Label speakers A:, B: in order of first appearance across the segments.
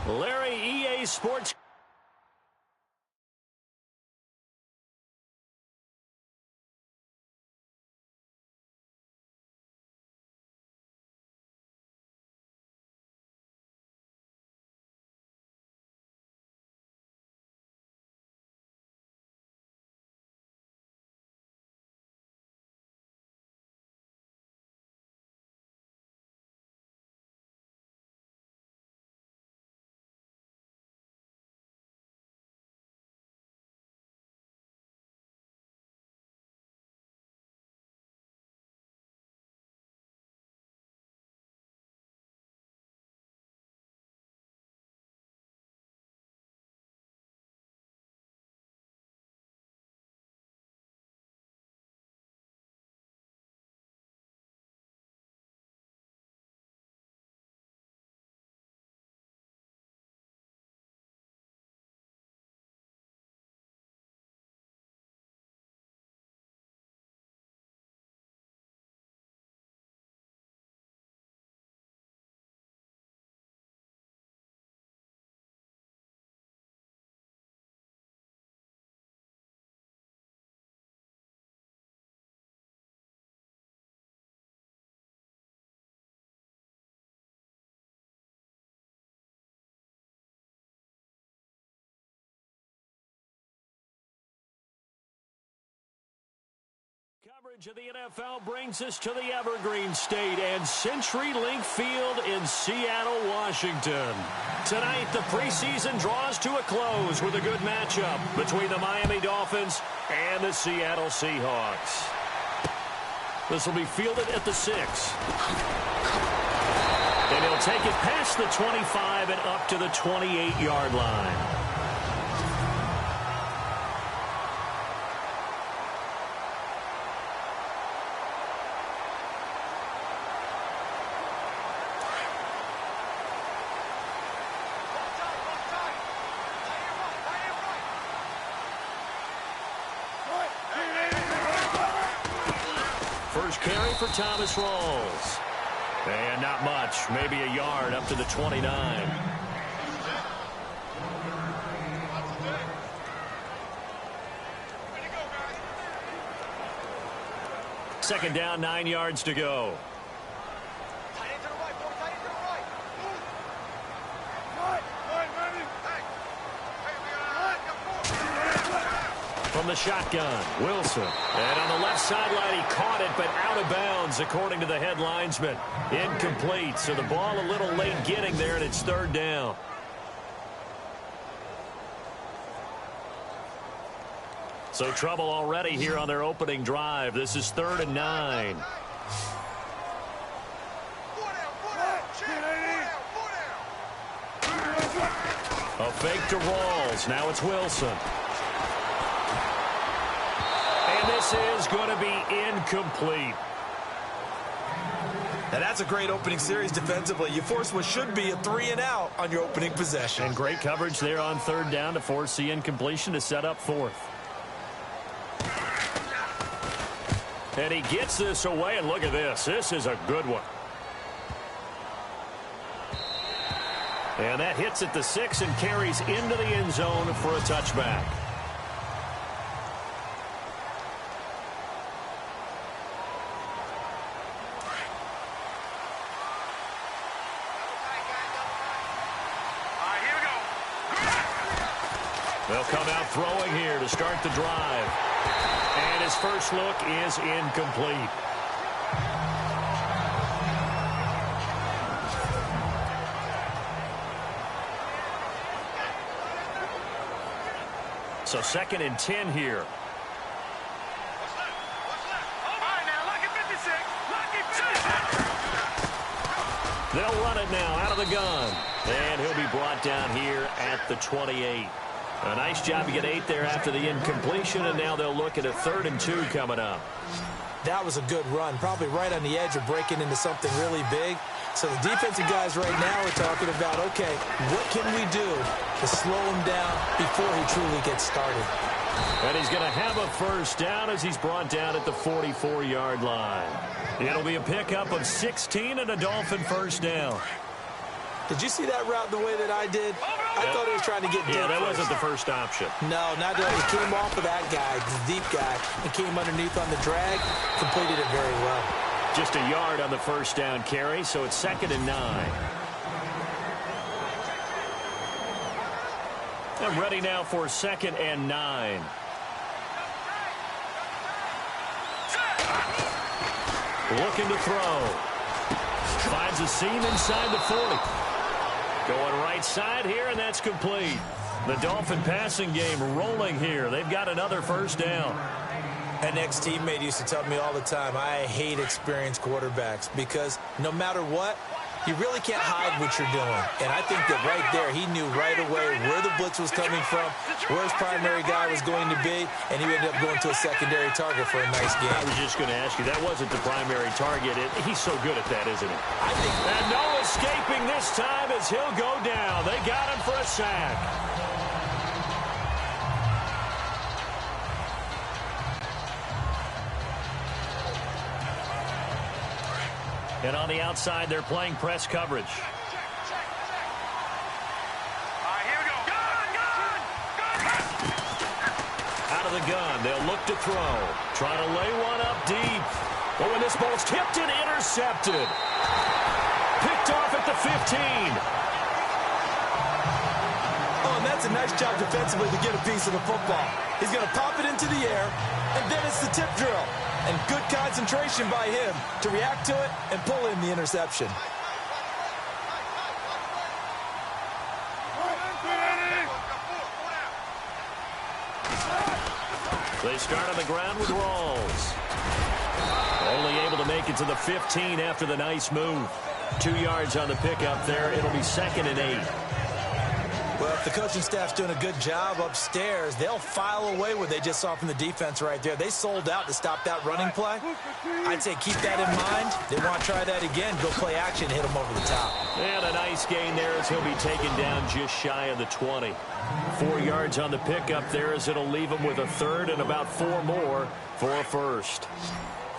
A: Larry, EA Sports. Coverage of the NFL brings us to the Evergreen State and CenturyLink Field in Seattle, Washington. Tonight, the preseason draws to a close with a good matchup between the Miami Dolphins and the Seattle Seahawks. This will be fielded at the 6. And he'll take it past the 25 and up to the 28-yard line. First carry for Thomas Rawls. And not much, maybe a yard up to the 29. Second down, 9 yards to go. From the shotgun, Wilson. And on the left sideline, he caught it, but out of bounds, according to the head linesman. Incomplete, so the ball a little late getting there, and it's third down. So trouble already here on their opening drive. This is 3rd and 9. A fake to Rawls. Now it's Wilson. This is going to be incomplete.
B: And that's a great opening series defensively. You force what should be a 3-and-out on your opening possession.
A: And great coverage there on 3rd down to force the incompletion to set up 4th. And he gets this away, and look at this. This is a good one. And that hits at the 6 and carries into the end zone for a touchback. They'll come out throwing here to start the drive. And his first look is incomplete. So 2nd and 10 here. They'll run it now out of the gun. And he'll be brought down here at the 28. A nice job to get 8 there after the incompletion, and now they'll look at a 3rd and 2 coming up.
B: That was a good run, probably right on the edge of breaking into something really big. So the defensive guys right now are talking about, okay, what can we do to slow him down before he truly gets started?
A: And he's going to have a first down as he's brought down at the 44-yard line. It'll be a pickup of 16 and a Dolphin first down.
B: Did you see that route the way that I did? I thought he was trying to get deep.
A: Yeah, that
B: first.
A: wasn't the first option.
B: No, not that. He came off of that guy, the deep guy, and came underneath on the drag. Completed it very well.
A: Just a yard on the first down carry, so it's 2nd and 9. I'm ready now for 2nd and 9. Looking to throw. Finds a seam inside the 40. Going right side here, and that's complete. The Dolphin passing game rolling here. They've got another first down.
B: An ex-teammate used to tell me all the time, I hate experienced quarterbacks because no matter what, you really can't hide what you're doing. And I think that right there, he knew right away where the blitz was coming from, where his primary guy was going to be, and he ended up going to a secondary target for a nice game.
A: I was just going to ask you, that wasn't the primary target. He's so good at that, isn't he? And no escaping this time as he'll go down. They got him for a sack. And on the outside, they're playing press coverage. Out of the gun, they'll look to throw. Trying to lay one up deep. Oh, and this ball's tipped and intercepted. Picked off at the 15.
B: Oh, and that's a nice job defensively to get a piece of the football. He's going to pop it into the air, and then it's the tip drill. And good concentration by him to react to it and pull in the interception.
A: They start on the ground with Rawls. Only able to make it to the 15 after the nice move. 2 yards on the pickup there. It'll be 2nd and 8.
B: Well, if the coaching staff's doing a good job upstairs, they'll file away what they just saw from the defense right there. They sold out to stop that running play. I'd say keep that in mind. They want to try that again. Go play action, hit them over the top.
A: And a nice gain there as he'll be taken down just shy of the 20. 4 yards on the pickup there as it'll leave him with a third and about 4 more for a first.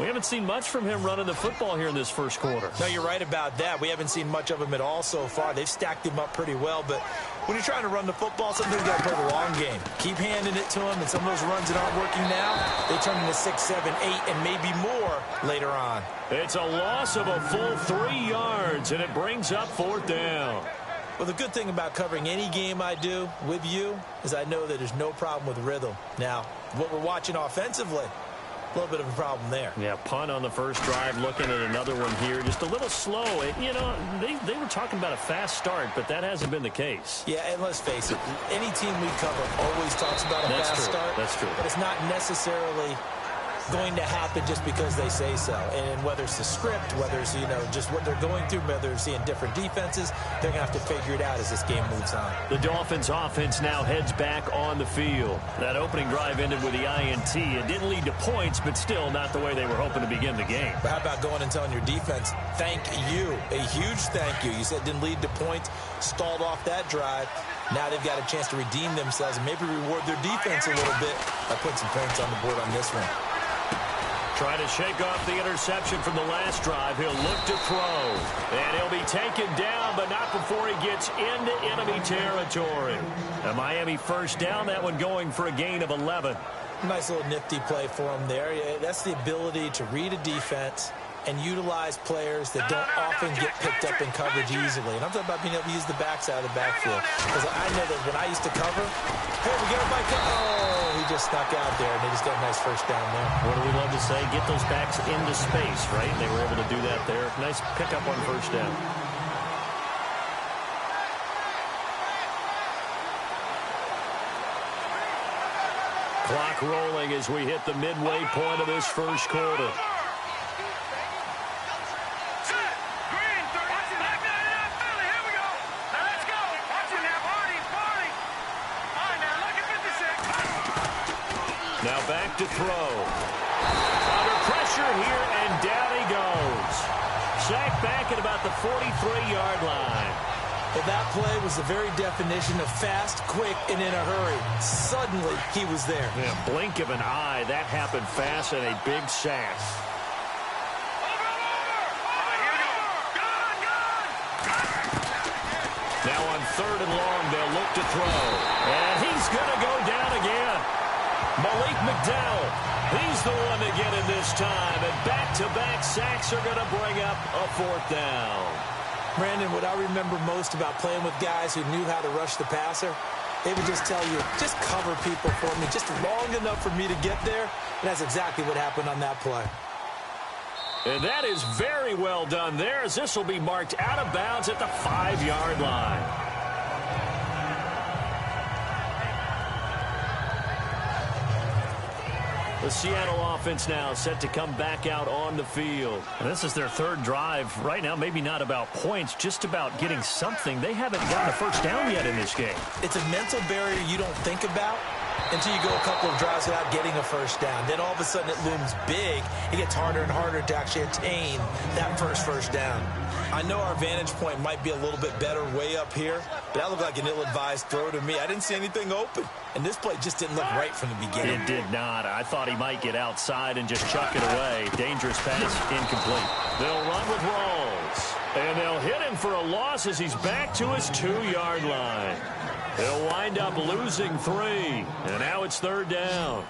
A: We haven't seen much from him running the football here in this first quarter.
B: No, you're right about that. We haven't seen much of him at all so far. They've stacked him up pretty well, but when you're trying to run the football, sometimes you got to play the long game. Keep handing it to him, and some of those runs that aren't working now, they turn into 6, 7, 8, and maybe more later on.
A: It's a loss of a full 3 yards, and it brings up 4th down.
B: Well, the good thing about covering any game I do with you is I know that there's no problem with rhythm. Now, what we're watching offensively, a little bit of a problem there.
A: Yeah, punt on the first drive, looking at another one here. Just a little slow. You know, they were talking about a fast start, but that hasn't been the case.
B: Yeah, and let's face it, any team we cover always talks about a fast start.
A: That's true.
B: But it's not necessarily going to happen just because they say so. And whether it's the script, whether it's, you know, just what they're going through, whether they're seeing different defenses, they're going to have to figure it out as this game moves on.
A: The Dolphins offense now heads back on the field. That opening drive ended with the INT. It didn't lead to points, but still not the way they were hoping to begin the game.
B: But how about going and telling your defense, thank you, a huge thank you. You said it didn't lead to points, stalled off that drive. Now they've got a chance to redeem themselves and maybe reward their defense a little bit by putting some points on the board on this one.
A: Trying to shake off the interception from the last drive. He'll look to throw. And he'll be taken down, but not before he gets into enemy territory. A Miami first down, that one going for a gain of 11.
B: Nice little nifty play for him there. Yeah, that's the ability to read a defense and utilize players that don't often get picked up in coverage easily. And I'm talking about being able to use the backs out of the backfield. Because I know that when I used to cover, hey, we get everybody oh, he just snuck out there, and they just got a nice first down there.
A: What do we love to say? Get those backs into space, right? They were able to do that there. Nice pickup on first down. Clock rolling as we hit the midway point of this first quarter. Now back to throw. Under pressure here, and down he goes. Sacked back at about the 43-yard line.
B: Well, that play was the very definition of fast, quick, and in a hurry. Suddenly, he was there.
A: Yeah, blink of an eye. That happened fast, and a big sack. third and long, they'll look to throw. And he's going to go down again. Malik McDowell, he's the one to get it this time. And back-to-back sacks are going to bring up a fourth down.
B: Brandon, what I remember most about playing with guys who knew how to rush the passer, they would just tell you, just cover people for me, just long enough for me to get there. And that's exactly what happened on that play.
A: And that is very well done there, as this will be marked out of bounds at the 5-yard line. The Seattle offense now set to come back out on the field.
C: And this is their third drive. Right now, maybe not about points, just about getting something. They haven't gotten a first down yet in this game.
B: It's a mental barrier you don't think about until you go a couple of drives without getting a first down. Then all of a sudden it looms big. It gets harder and harder to actually attain that first down. I know our vantage point might be a little bit better way up here, but that looked like an ill-advised throw to me. I didn't see anything open. And this play just didn't look right from the beginning.
C: It did not. I thought he might get outside and just chuck it away. Dangerous pass, incomplete.
A: They'll run with Rawls. And they'll hit him for a loss as he's back to his 2-yard line. They'll wind up losing 3. And now it's third down.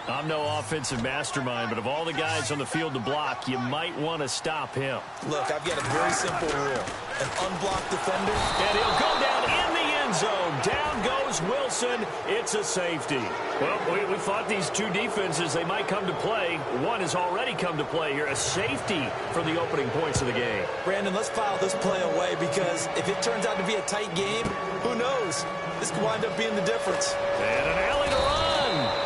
A: I'm no offensive mastermind, but of all the guys on the field to block, you might want to stop him.
B: Look, I've got a very simple rule. An unblocked defender.
A: And he'll go down in the end zone. Down goes Wilson. It's a safety. Well, we thought these two defenses, they might come to play. One has already come to play here. A safety for the opening points of the game.
B: Brandon, let's file this play away because if it turns out to be a tight game, who knows? This could wind up being the difference.
A: And an alley to run.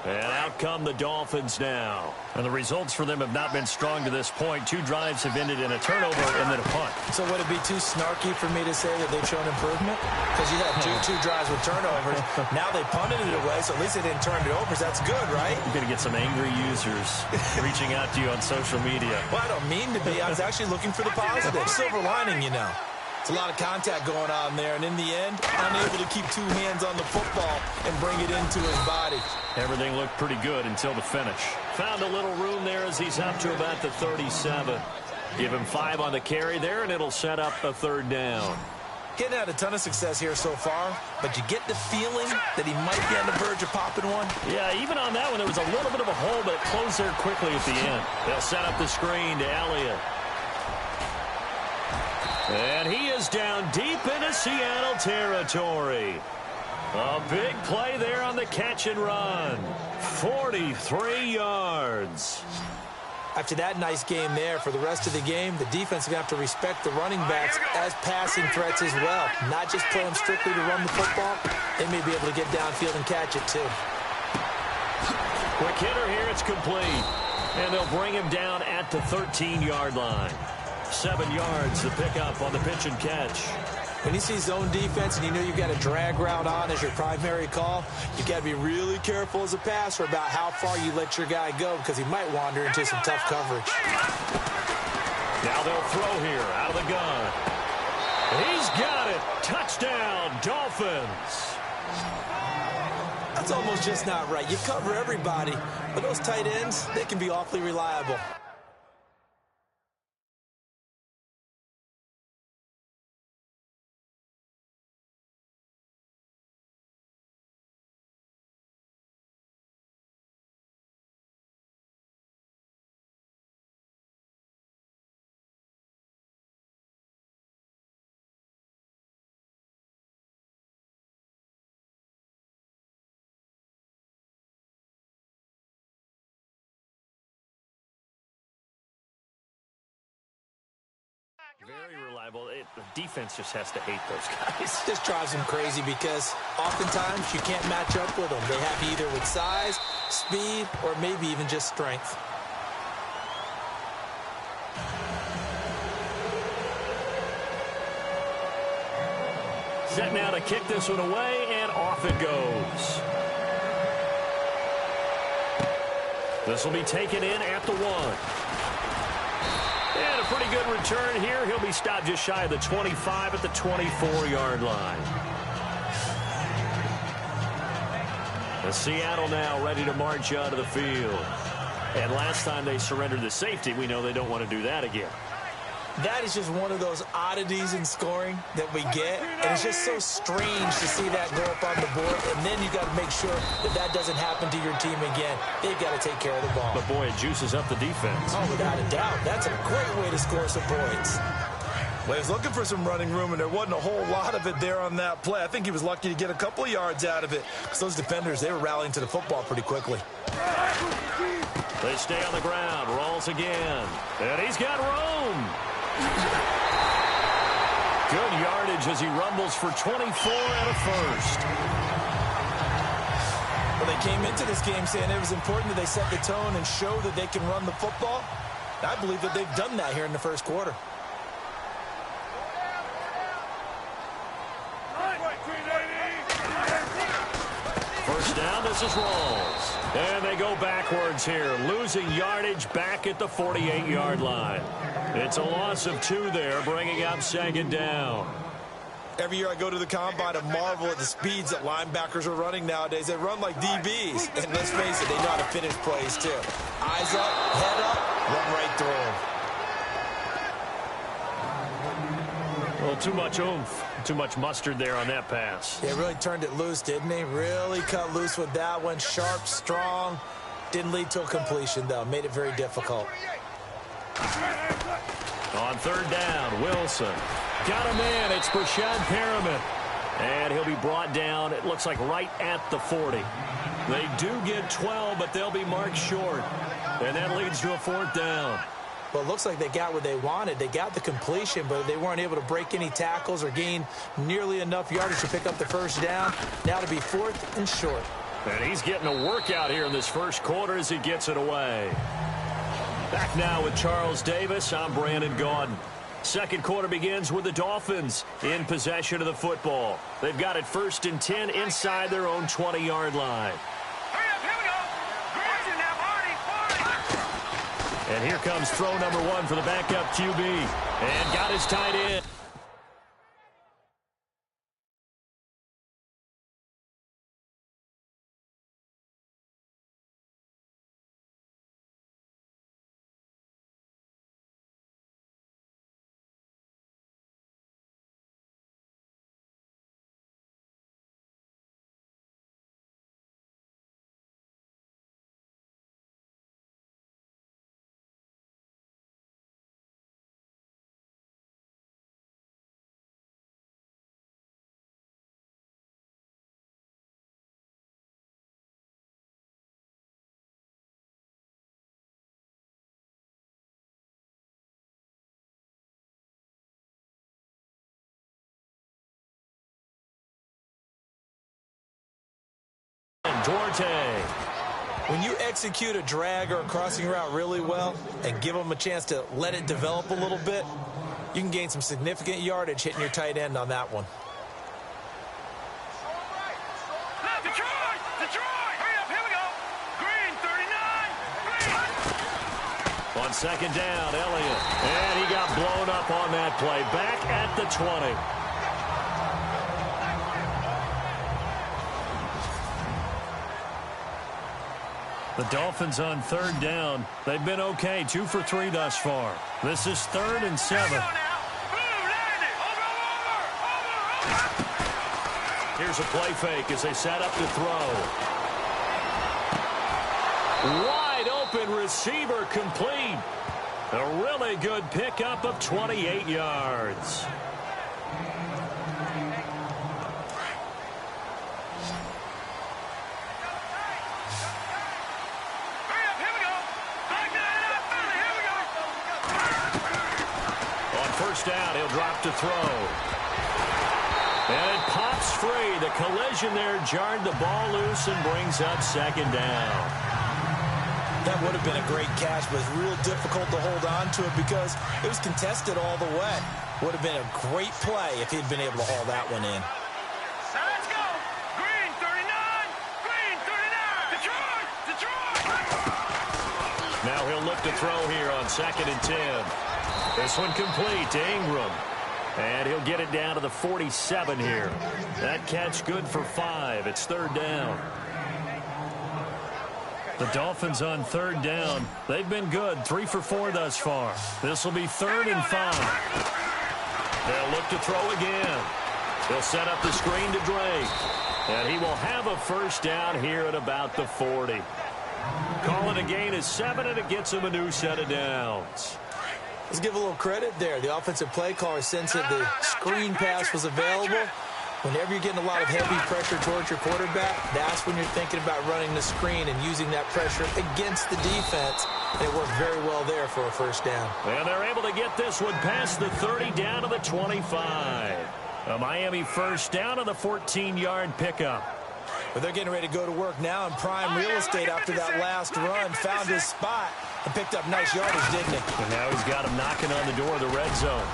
A: And out come the Dolphins now.
C: And the results for them have not been strong to this point. 2 drives have ended in a turnover and then a punt.
B: So would it be too snarky for me to say that they've shown improvement? Because you had two drives with turnovers. Now they punted it away, so at least they didn't turn it over. So that's good, right?
C: You're going to get some angry users reaching out to you on social media.
B: Well, I don't mean to be. I was actually looking for the positive. Silver lining, you know. It's a lot of contact going on there, and in the end, unable to keep 2 hands on the football and bring it into his body.
C: Everything looked pretty good until the finish.
A: Found a little room there as he's up to about the 37. Give him 5 on the carry there, and it'll set up a third down.
B: Getting had a ton of success here so far, but you get the feeling that he might be on the verge of popping one.
A: Yeah, even on that one, there was a little bit of a hole, but it closed there quickly at the end. They'll set up the screen to Elliott. And he is down deep into Seattle territory. A big play there on the catch and run. 43 yards.
B: After that nice game there, for the rest of the game, the defense is going to have to respect the running backs as passing threats as well. Not just play them strictly to run the football. They may be able to get downfield and catch it too.
A: Quick hitter here, it's complete. And they'll bring him down at the 13-yard line. 7 yards to pick up on the pitch and catch.
B: When you see zone defense and you know you've got a drag route on as your primary call, you've got to be really careful as a passer about how far you let your guy go because he might wander into some tough coverage.
A: Now they'll throw here out of the gun. He's got it. Touchdown, Dolphins.
B: That's almost just not right. You cover everybody, but those tight ends, they can be awfully reliable.
C: Very reliable. The defense just has to hate those guys.
B: This drives them crazy because oftentimes you can't match up with them. They have you either with size, speed, or maybe even just strength.
A: Set now to kick this one away, and off it goes. This will be taken in at the 1. And a pretty good return here. He'll be stopped just shy of the 25 at the 24-yard line. Seattle now ready to march onto the field. And last time they surrendered the safety, we know they don't want to do that again.
B: That is just one of those oddities in scoring that we get, and it's just so strange to see that go up on the board, and then you got to make sure that that doesn't happen to your team again. They've got to take care of the ball.
A: But, boy, it juices up the defense.
B: Oh, without a doubt. That's a great way to score some points.
D: Well, he was looking for some running room, and there wasn't a whole lot of it there on that play. I think he was lucky to get a couple of yards out of it, because those defenders, they were rallying to the football pretty quickly.
A: They stay on the ground. Rolls again. And he's got room. Good yardage as he rumbles for 24 and a first.
B: Well, they came into this game saying it was important that they set the tone and show that they can run the football. I believe that they've done that here in the first quarter.
A: First down, this is Rawls. And they go backwards here, losing yardage back at the 48-yard line. It's a loss of 2 there, bringing up second down.
D: Every year I go to the combine and marvel at the speeds that linebackers are running nowadays. They run like DBs. And let's face it, they know how to finish plays too. Eyes up, head up, run right through them.
A: Well, too much oomph, too much mustard there on that pass.
B: He really turned it loose, didn't he? Really cut loose with that one. Sharp, strong. Didn't lead to a completion, though. Made it very difficult.
A: On third down, Wilson. Got him in. It's Brashad Perriman. And he'll be brought down, it looks like, right at the 40. They do get 12, but they'll be marked short. And that leads to a fourth down.
B: Well, it looks like they got what they wanted. They got the completion, but they weren't able to break any tackles or gain nearly enough yardage to pick up the first down. Now to be fourth and short.
A: And he's getting a workout here in this first quarter as he gets it away. Back now with Charles Davis. I'm Brandon Gaudin. Second quarter begins with the Dolphins in possession of the football. They've got it 1st and 10 inside their own 20-yard line. And here comes throw number 1 for the backup QB. And got his tight end. Duarte.
B: When you execute a drag or a crossing route really well and give them a chance to let it develop a little bit, you can gain some significant yardage hitting your tight end on that one.
A: On second down, Elliott. And he got blown up on that play. Back at the 20. The Dolphins on third down. They've been okay, 2 for 3 thus far. This is 3rd and 7. Here's a play fake as they set up to throw. Wide open receiver complete. A really good pickup of 28 yards. First down, he'll drop to throw. And it pops free. The collision there jarred the ball loose and brings up second down.
B: That would have been a great catch, but it's real difficult to hold on to it because it was contested all the way. Would have been a great play if he'd been able to haul that one in.
E: Let's go. Green 39. Green 39. Detroit.
A: Now he'll look to throw here on 2nd and 10. This one complete to Ingram. And he'll get it down to the 47 here. That catch good for 5. It's 3rd down.
C: The Dolphins on third down. They've been good, 3 for 4 thus far. This will be 3rd and 5. They'll look to throw again. He'll set up the screen to Drake. And he will have a first down here at about the 40. Calling a gain of 7, and it gets him a new set of downs.
B: Let's give a little credit there. The offensive play caller sensed that the screen pass was available. Whenever you're getting a lot of heavy pressure towards your quarterback, that's when you're thinking about running the screen and using that pressure against the defense. And it worked very well there for a first down.
A: And they're able to get this one past the 30 down to the 25. A Miami first down on the 14-yard pickup.
D: But they're getting ready to go to work now in prime real estate after that last run. Found his spot and picked up nice yardage, didn't he?
A: And now he's got him knocking on the door of the red zone.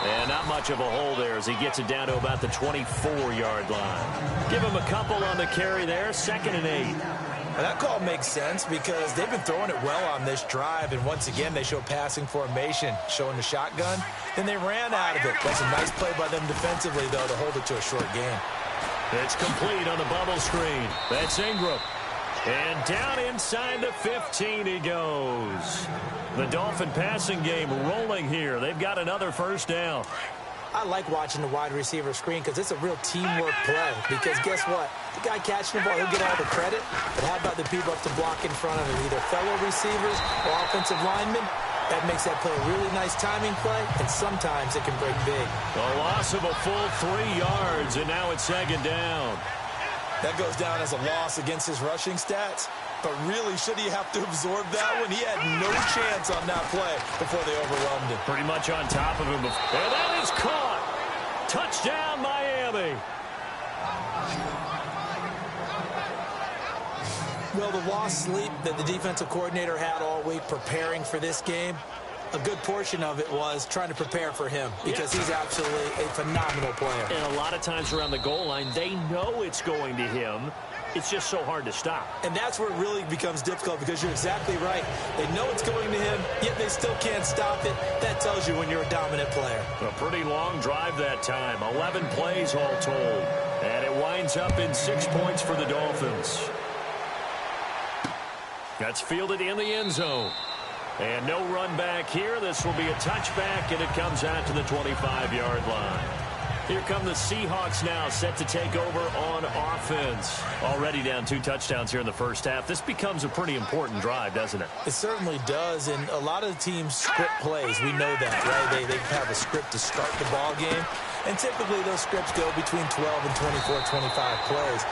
A: And not much of a hole there as he gets it down to about the 24-yard line. Give him a couple on the carry there, 2nd and 8.
D: Well, that call makes sense because they've been throwing it well on this drive, and once again they show passing formation, showing the shotgun. Then they ran out of it. That's a nice play by them defensively, though, to hold it to a short game.
A: It's complete on the bubble screen. That's Ingram. And down inside the 15 he goes. The Dolphin passing game rolling here. They've got another first down.
B: I like watching the wide receiver screen because it's a real teamwork play. Because guess what? The guy catching the ball, he'll get all the credit. But how about the people up to block in front of him? Either fellow receivers or offensive linemen. That makes that play a really nice timing play, and sometimes it can break big.
A: A loss of a full 3 yards, and now it's 2nd down.
D: That goes down as a loss against his rushing stats. But really, should he have to absorb that one? He had no chance on that play before they overwhelmed him.
A: Pretty much on top of him. And that is caught. Touchdown, Miami.
B: Well, the lost sleep that the defensive coordinator had all week preparing for this game, a good portion of it was trying to prepare for him because he's absolutely a phenomenal player.
A: And a lot of times around the goal line, they know it's going to him. It's just so hard to stop.
D: And that's where it really becomes difficult because you're exactly right. They know it's going to him, yet they still can't stop it. That tells you when you're a dominant player.
A: A pretty long drive that time. 11 plays all told. And it winds up in 6 points for the Dolphins. That's fielded in the end zone. And no run back here. This will be a touchback, and it comes out to the 25-yard line. Here come the Seahawks now, set to take over on offense. Already down 2 touchdowns here in the first half. This becomes a pretty important drive, doesn't it?
D: It certainly does, and a lot of the teams script plays. We know that, right? They have a script to start the ball game, and typically those scripts go between 12 and 24, 25 plays.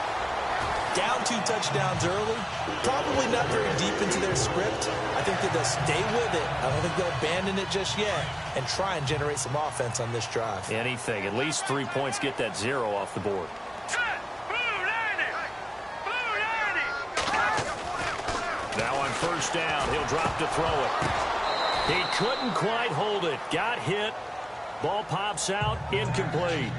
D: Down 2 touchdowns early, probably not very deep into their script. I think that they'll stay with it. I don't think they'll abandon it just yet and try and generate some offense on this drive.
A: Anything. At least 3 points, get that 0 off the board. Now on first down, he'll drop to throw it. He couldn't quite hold it. Got hit. Ball pops out. Incomplete.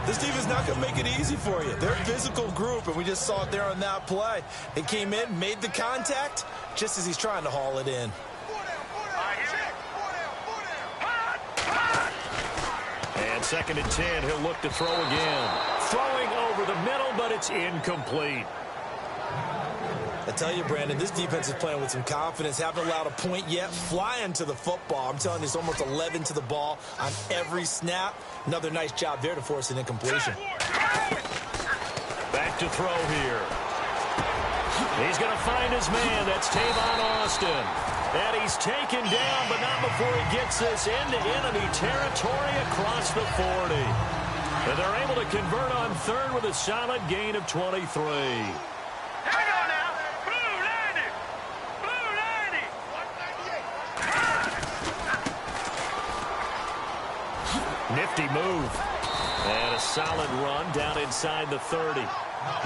D: This team is not going to make it easy for you. They're a physical group, and we just saw it there on that play. They came in, made the contact, just as he's trying to haul it in.
A: And 2nd and 10, he'll look to throw again. Throwing over the middle, but it's incomplete.
D: I tell you, Brandon, this defense is playing with some confidence. Haven't allowed a point yet. Flying to the football. I'm telling you, it's almost 11 to the ball on every snap. Another nice job there to force an incompletion.
A: Back to throw here. He's going to find his man. That's Tavon Austin. And he's taken down, but not before he gets this into enemy territory across the 40. And they're able to convert on third with a solid gain of 23. Nifty move. And a solid run down inside the 30.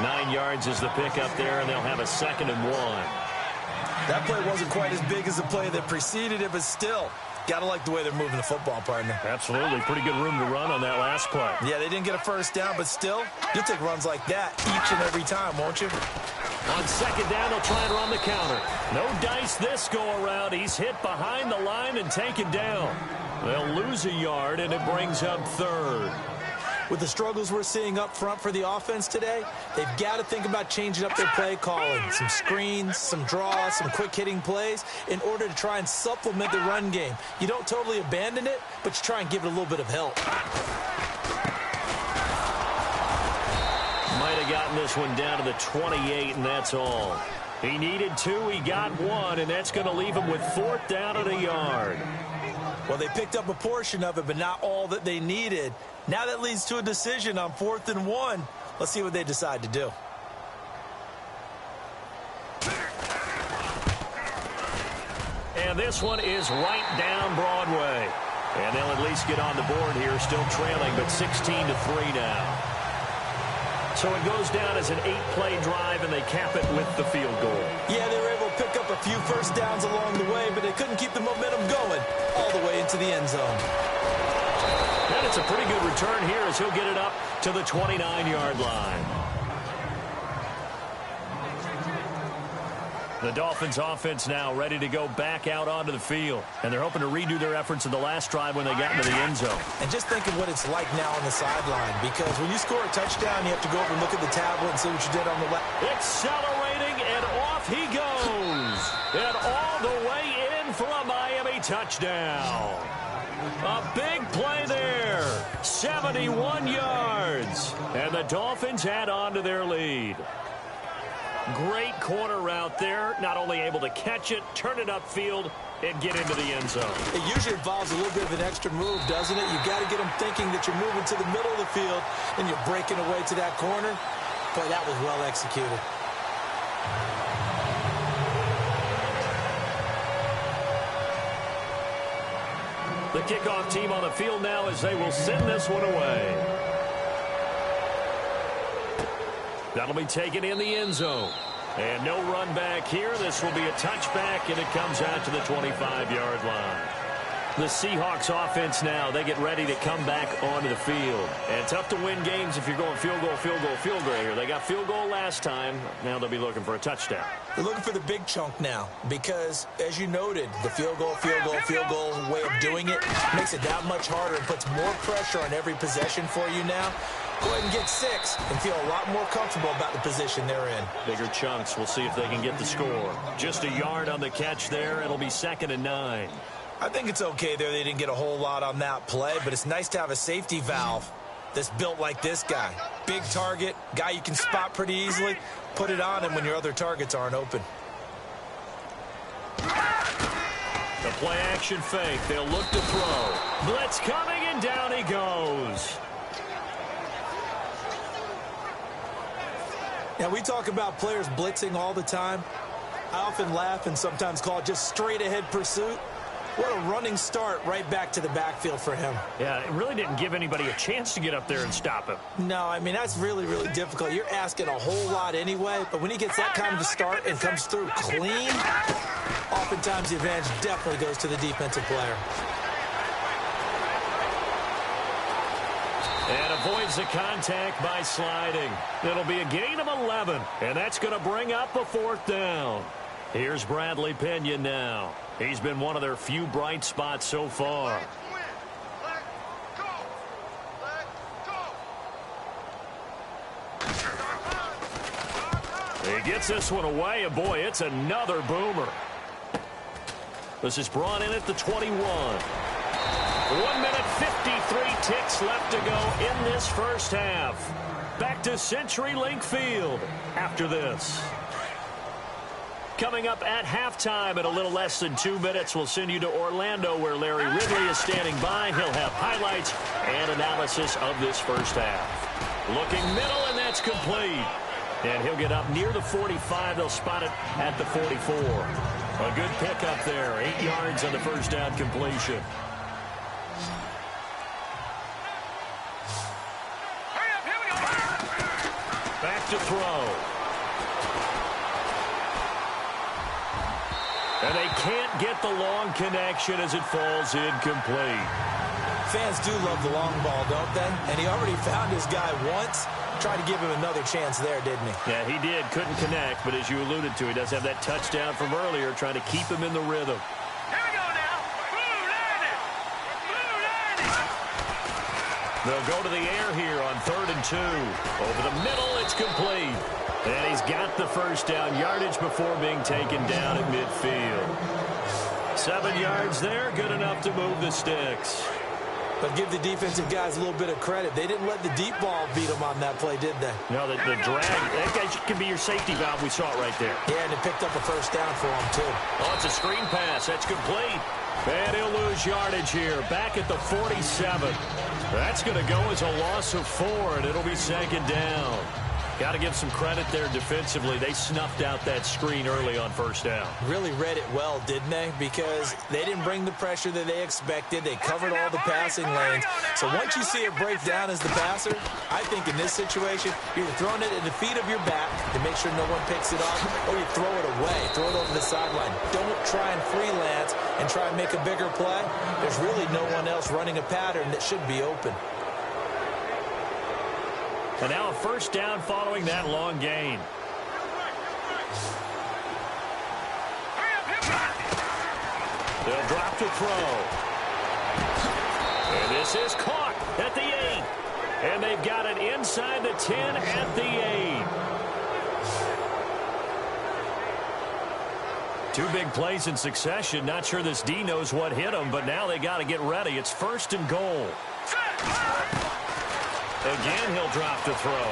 A: 9 yards is the pickup there, and they'll have a 2nd and 1.
D: That play wasn't quite as big as the play that preceded it, but still, got to like the way they're moving the football, partner.
A: Absolutely. Pretty good room to run on that last play.
D: Yeah, they didn't get a first down, but still, you'll take runs like that each and every time, won't you?
A: On 2nd down, they'll try and run the counter. No dice this go-around. He's hit behind the line and taken down. They'll lose a yard, and it brings up 3rd.
B: With the struggles we're seeing up front for the offense today, they've got to think about changing up their play calling. Some screens, some draws, some quick-hitting plays in order to try and supplement the run game. You don't totally abandon it, but you try and give it a little bit of help.
A: Might have gotten this one down to the 28, and that's all. He needed 2, he got 1, and that's going to leave him with 4th down at a yard.
B: Well, they picked up a portion of it, but not all that they needed. Now that leads to a decision on 4th and 1. Let's see what they decide to do.
A: And this one is right down Broadway. And they'll at least get on the board here, still trailing, but 16-3 now. So it goes down as an 8-play drive, and they cap it with the field goal.
B: Yeah, they were able to pick up a few first downs along the way, but they couldn't keep the momentum going all the way into the end zone.
A: And it's a pretty good return here as he'll get it up to the 29-yard line. The Dolphins offense now ready to go back out onto the field. And they're hoping to redo their efforts of the last drive when they got into the end zone.
B: And just think of what it's like now on the sideline, because when you score a touchdown, you have to go over and look at the tablet and see what you did on the left.
A: Accelerating, and off he goes. And all the way in for a Miami touchdown. A big play there. 71 yards. And the Dolphins add on to their lead. Great corner route there. Not only able to catch it, turn it upfield, and get into the end zone.
B: It usually involves a little bit of an extra move, doesn't it? You've got to get them thinking that you're moving to the middle of the field and you're breaking away to that corner. Boy, that was well executed.
A: The kickoff team on the field now as they will send this one away. That'll be taken in the end zone. And no run back here. This will be a touchback, and it comes out to the 25-yard line. The Seahawks offense now, they get ready to come back onto the field. And tough to win games if you're going field goal, field goal, field goal here. They got field goal last time. Now they'll be looking for a touchdown.
B: They're looking for the big chunk now because, as you noted, the field goal way of doing it makes it that much harder and puts more pressure on every possession for you now. Go ahead and get 6 and feel a lot more comfortable about the position they're in.
A: Bigger chunks. We'll see if they can get the score. Just a yard on the catch there. It'll be 2nd and 9.
B: I think it's okay there. They didn't get a whole lot on that play, but it's nice to have a safety valve that's built like this guy. Big target, guy you can spot pretty easily. Put it on him when your other targets aren't open.
A: The play action fake. They'll look to throw. Blitz coming, and down he goes.
B: Now, we talk about players blitzing all the time. I often laugh and sometimes call it just straight-ahead pursuit. What a running start right back to the backfield for him.
A: Yeah, it really didn't give anybody a chance to get up there and stop him.
B: No, I mean, that's really, really difficult. You're asking a whole lot anyway, but when he gets that kind of a start and comes through clean, oftentimes the advantage definitely goes to the defensive player.
A: And avoids the contact by sliding. It'll be a gain of 11, and that's going to bring up a 4th down. Here's Bradley Pena now. He's been one of their few bright spots so far. He gets this one away, and boy, it's another boomer. This is brought in at the 21. 1 minute 53 ticks left to go in this first half. Back to CenturyLink Field after this. Coming up at halftime in a little less than 2 minutes, we'll send you to Orlando where Larry Ridley is standing by. He'll have highlights and analysis of this first half. Looking middle, and that's complete. And he'll get up near the 45. They'll spot it at the 44. A good pickup there. 8 yards on the first down completion. Back to throw. And they can't get the long connection as it falls incomplete.
B: Fans do love the long ball, don't they? And he already found his guy once. Tried to give him another chance there, didn't he?
A: Yeah, he did. Couldn't connect, but as you alluded to, he does have that touchdown from earlier, trying to keep him in the rhythm.
E: Here we go now. Blue landed. Blue landed.
A: They'll go to the air here on 3rd and 2. Over the middle, it's complete. And he's got the first down yardage before being taken down at midfield. 7 yards there, good enough to move the sticks.
B: But give the defensive guys a little bit of credit. They didn't let the deep ball beat them on that play, did they?
A: No, the drag, that guy can be your safety valve. We saw it right there.
B: Yeah, and it picked up a first down for him, too.
A: Oh, it's a screen pass. That's complete. And he'll lose yardage here, back at the 47. That's going to go as a loss of 4, and it'll be 2nd down. Got to give some credit there defensively. They snuffed out that screen early on 1st down.
B: Really read it well, didn't they? Because they didn't bring the pressure that they expected. They covered all the passing lanes. So once you see it break down as the passer, I think in this situation, you're throwing it at the feet of your back to make sure no one picks it up, or you throw it away, throw it over the sideline. Don't try and freelance and try and make a bigger play. There's really no one else running a pattern that should be open.
A: And now a first down following that long gain. They'll drop to throw. And this is caught at the 8. And they've got it inside the 10 at the 8. 2 big plays in succession. Not sure this D knows what hit him, but now they got to get ready. It's 1st and goal. Again, he'll drop to throw.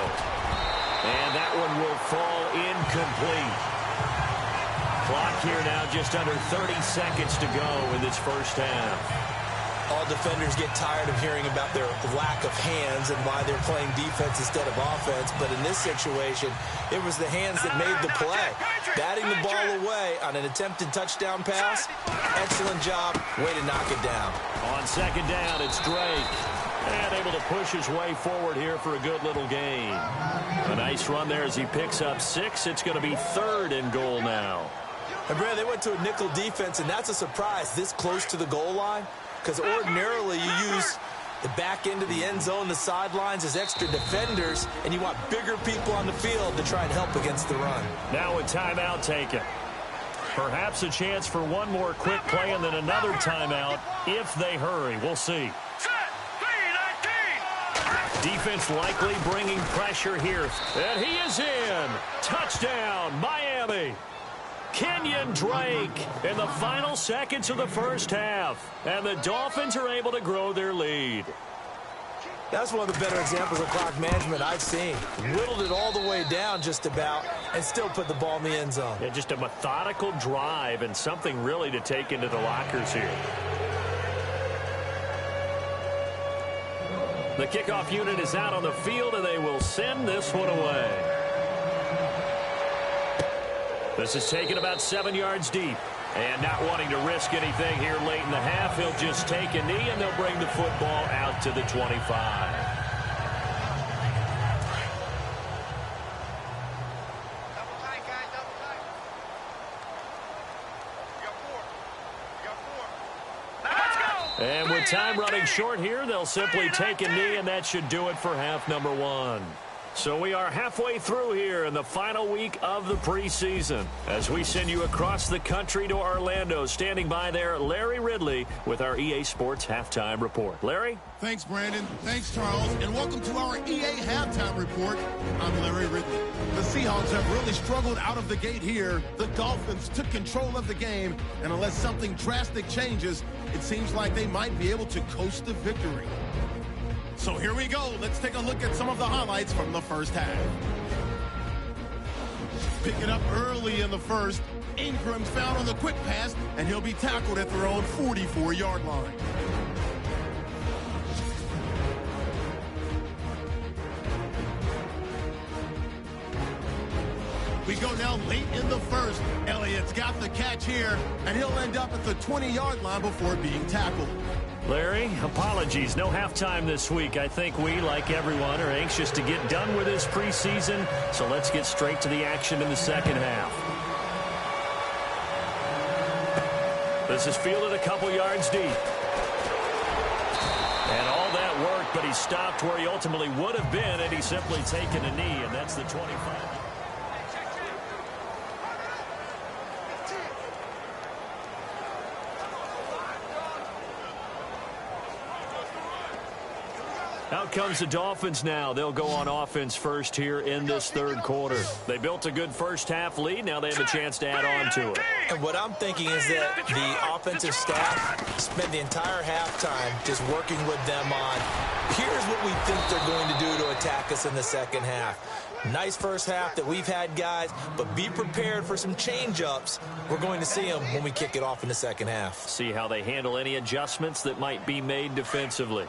A: And that one will fall incomplete. Clock here now just under 30 seconds to go in this first half.
B: All defenders get tired of hearing about their lack of hands and why they're playing defense instead of offense. But in this situation, it was the hands that made the play. Batting the ball away on an attempted touchdown pass, excellent job. Way to knock it down.
A: On 2nd down, it's Drake. And able to push his way forward here for a good little gain. A nice run there as he picks up 6. It's going to be 3rd and goal now.
B: And, Brad, they went to a nickel defense, and that's a surprise this close to the goal line. Because ordinarily you use the back end of the end zone, the sidelines as extra defenders, and you want bigger people on the field to try and help against the run.
A: Now a timeout taken. Perhaps a chance for one more quick play and then another timeout if they hurry. We'll see. Defense likely bringing pressure here. And he is in. Touchdown, Miami. Kenyon Drake in the final seconds of the first half. And the Dolphins are able to grow their lead.
B: That's one of the better examples of clock management I've seen. Whittled it all the way down just about and still put the ball in the end zone.
A: Yeah, just a methodical drive and something really to take into the lockers here. The kickoff unit is out on the field, and they will send this one away. This is taken about 7 yards deep. And not wanting to risk anything here late in the half, he'll just take a knee, and they'll bring the football out to the 25. And with time running short here, they'll simply take a knee, and that should do it for half number 1. So we are halfway through here in the final week of the preseason. As we send you across the country to Orlando, standing by there, Larry Ridley with our EA Sports Halftime Report. Larry?
F: Thanks, Brandon. Thanks, Charles. And welcome to our EA Halftime Report. I'm Larry Ridley. The Seahawks have really struggled out of the gate here. The Dolphins took control of the game, and unless something drastic changes, it seems like they might be able to coast to victory. So here we go. Let's take a look at some of the highlights from the first half. Picking up early in the first, Ingram's found on the quick pass, and he'll be tackled at their own 44-yard line. We go now late in the first. Elliott's got the catch here, and he'll end up at the 20-yard line before being tackled.
A: Larry, apologies. No halftime this week. I think we, like everyone, are anxious to get done with this preseason, so let's get straight to the action in the second half. This is fielded a couple yards deep. And all that worked, but he stopped where he ultimately would have been, and he's simply taken a knee, and that's the 25. Out comes the Dolphins now. They'll go on offense first here in this third quarter. They built a good first-half lead. Now they have a chance to add on to it.
B: And what I'm thinking is that the offensive staff spent the entire halftime just working with them on, here's what we think they're going to do to attack us in the second half. Nice first half that we've had, guys, but be prepared for some change-ups. We're going to see them when we kick it off in the second half.
A: See how they handle any adjustments that might be made defensively.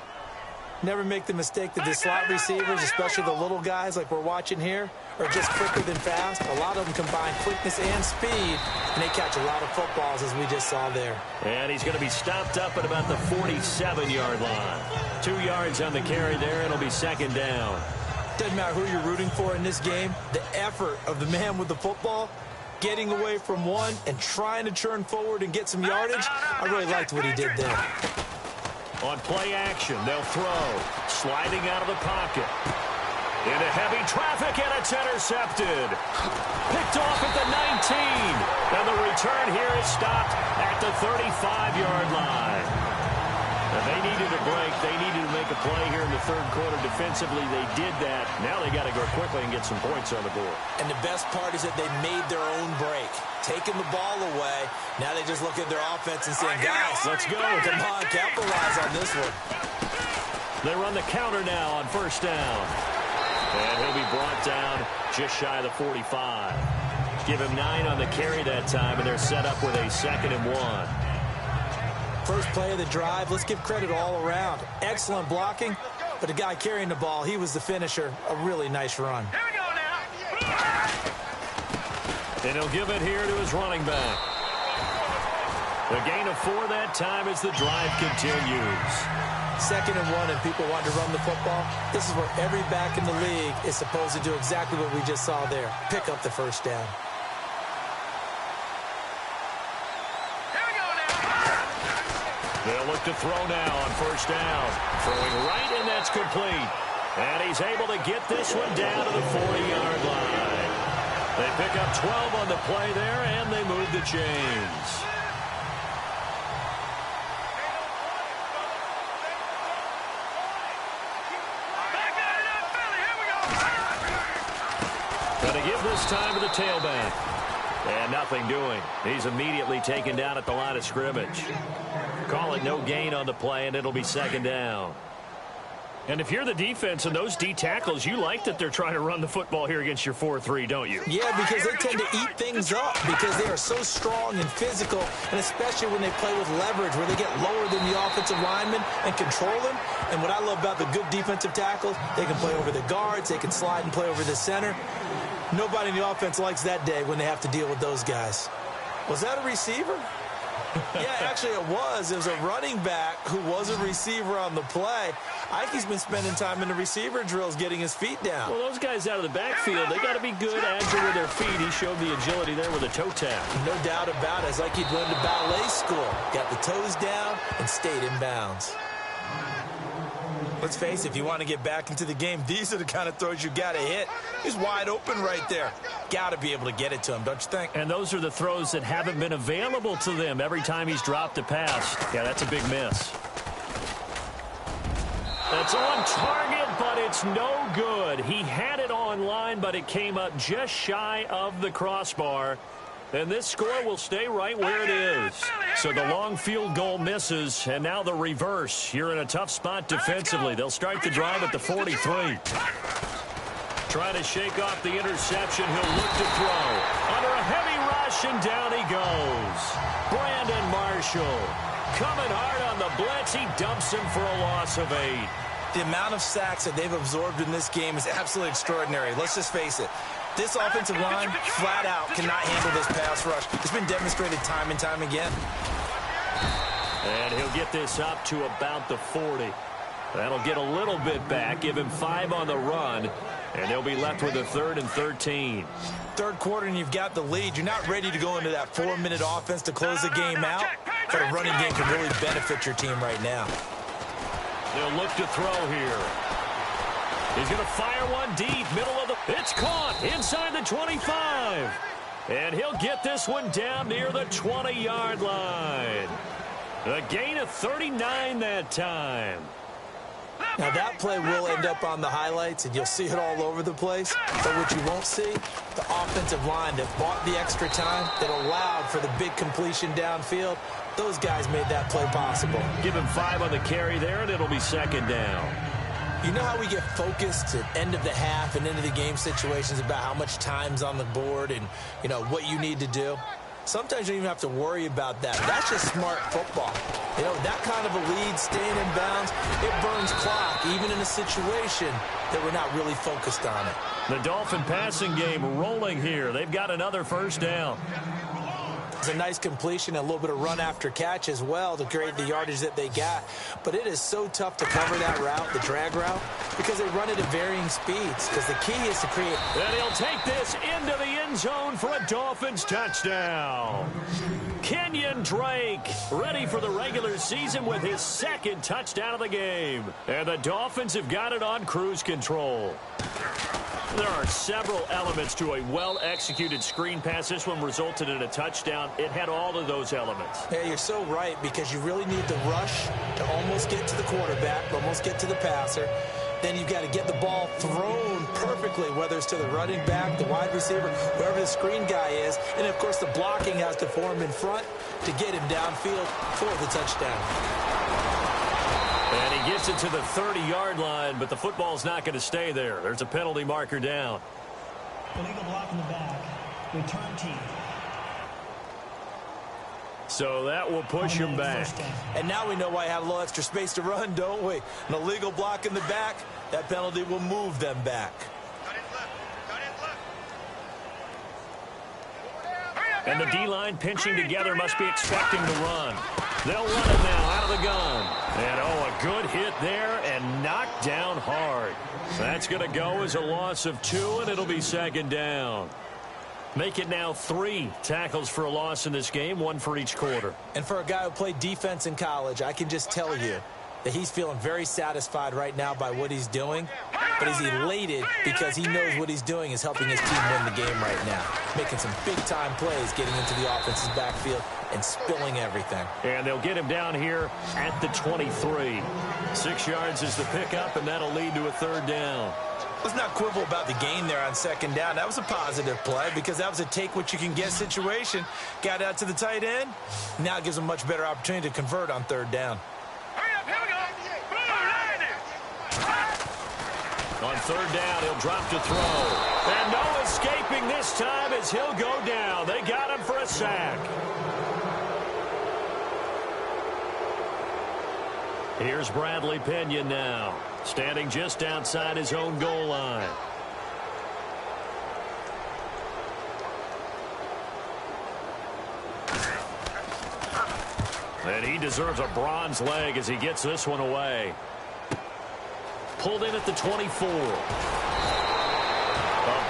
B: Never make the mistake that the slot receivers, especially the little guys like we're watching here, are just quicker than fast. A lot of them combine quickness and speed, and they catch a lot of footballs, as we just saw there.
A: And he's going to be stopped up at about the 47-yard line. 2 yards on the carry there, and it'll be second down.
B: Doesn't matter who you're rooting for in this game. The effort of the man with the football, getting away from one and trying to churn forward and get some yardage, I really liked what he did there.
A: On play action, they'll throw. Sliding out of the pocket. Into heavy traffic, and it's intercepted. Picked off at the 19. And the return here is stopped at the 35-yard line. And they needed a break. They needed to make a play here in the third quarter. Defensively, they did that. Now they got to go quickly and get some points on the board.
B: And the best part is that they made their own break. Taking the ball away. Now they just look at their offense and saying, guys, let's go. Come on, capitalize on this one.
A: They run the counter now on first down. And he'll be brought down just shy of the 45. Give him 9 on the carry that time, and they're set up with a 2nd and 1.
B: First play of the drive, let's give credit all around. Excellent blocking, but the guy carrying the ball, he was the finisher. A really nice run.
E: Here we go now.
A: And he'll give it here to his running back. The gain of 4 that time as the drive continues.
B: 2nd and 1, and people want to run the football. This is where every back in the league is supposed to do exactly what we just saw there. Pick up the first down.
A: They'll look to throw now on first down. Throwing right, and that's complete. And he's able to get this one down to the 40-yard line. They pick up 12 on the play there, and they move the chains. Going to give this time to the tailback. And nothing doing. He's immediately taken down at the line of scrimmage. Call it no gain on the play, and it'll be second down. And if you're the defense and those D tackles, you like that they're trying to run the football here against your 4-3, don't you?
B: Yeah, because they tend to eat things up because they are so strong and physical, and especially when they play with leverage where they get lower than the offensive linemen and control them. And what I love about the good defensive tackles, they can play over the guards, they can slide and play over the center. Nobody in the offense likes that day when they have to deal with those guys. Was that a receiver? Yeah, actually it was. It was a running back who was a receiver on the play. I think he's been spending time in the receiver drills getting his feet down.
A: Well, those guys out of the backfield, they got to be good, agile with their feet. He showed the agility there with a toe tap.
B: No doubt about it. It's like he'd went to ballet school. Got the toes down and stayed in bounds. Let's face it, if you want to get back into the game, these are the kind of throws you got to hit. He's wide open right there. Got to be able to get it to him, don't you think?
A: And those are the throws that haven't been available to them every time he's dropped a pass. Yeah, that's a big miss. That's on target, but it's no good. He had it on line, but it came up just shy of the crossbar. And this score will stay right where it is. So the long field goal misses, and now the reverse. You're in a tough spot defensively. They'll start the drive at the 43. Trying to shake off the interception. He'll look to throw. Under a heavy rush, and down he goes. Brandon Marshall coming hard on the blitz. He dumps him for a loss of 8.
B: The amount of sacks that they've absorbed in this game is absolutely extraordinary. Let's just face it. This offensive line, flat out, cannot handle this pass rush. It's been demonstrated time and time again.
A: And he'll get this up to about the 40. That'll get a little bit back, give him 5 on the run, and they'll be left with a 3rd and 13.
B: Third quarter, and you've got the lead. You're not ready to go into that 4-minute offense to close the game out, but a running game can really benefit your team right now.
A: They'll look to throw here. He's going to fire one deep, middle of the... It's caught inside the 25. And he'll get this one down near the 20-yard line. A gain of 39 that time.
B: Now, that play will end up on the highlights, and you'll see it all over the place. But what you won't see, the offensive line that bought the extra time, that allowed for the big completion downfield, those guys made that play possible.
C: Give him 5 on the carry there, and it'll be second down.
B: You know how we get focused at end of the half and into the game situations about how much time's on the board and, you know, what you need to do? Sometimes you don't even have to worry about that. That's just smart football. You know, that kind of a lead, staying in bounds, it burns clock, even in a situation that we're not really focused on it.
C: The Dolphin passing game rolling here. They've got another first down.
B: It's a nice completion, a little bit of run after catch as well to create the yardage that they got. But it is so tough to cover that route, the drag route, because they run it at varying speeds. Because the key is to create...
C: And he'll take this into the end zone for a Dolphins touchdown. Kenyon Drake ready for the regular season with his second touchdown of the game. And the Dolphins have got it on cruise control. There are several elements to a well-executed screen pass. This one resulted in a touchdown. It had all of those elements.
B: Yeah, you're so right, because you really need the rush to almost get to the quarterback, almost get to the passer. Then you've got to get the ball thrown perfectly, whether it's to the running back, the wide receiver, whoever the screen guy is. And, of course, the blocking has to form in front to get him downfield for the touchdown.
C: And he gets it to the 30-yard line, but the football's not going to stay there. There's a penalty marker down.
G: Illegal block in the back. Return team.
C: So that will push him back.
B: And now we know why I have a little extra space to run, don't we? An illegal block in the back, that penalty will move them back.
C: And the D-line pinching together must be expecting to run. They'll run it now out of the gun. And, oh, a good hit there and knocked down hard. That's going to go as a loss of 2, and it'll be second down. Make it now 3 tackles for a loss in this game, 1 for each quarter.
B: And for a guy who played defense in college, I can just tell you that he's feeling very satisfied right now by what he's doing. But he's elated because he knows what he's doing is helping his team win the game right now. Making some big-time plays, getting into the offense's backfield and spilling everything.
C: And they'll get him down here at the 23. 6 yards is the pickup, and that'll lead to a third down.
B: Let's not quibble about the gain there on second down. That was a positive play because that was a take-what-you-can-get situation. Got out to the tight end. Now it gives him a much better opportunity to convert on third down.
C: On third down, he'll drop to throw. And no escaping this time as he'll go down. They got him for a sack. Here's Bradley Pinion now, standing just outside his own goal line. And he deserves a bronze leg as he gets this one away. Pulled in at the 24. A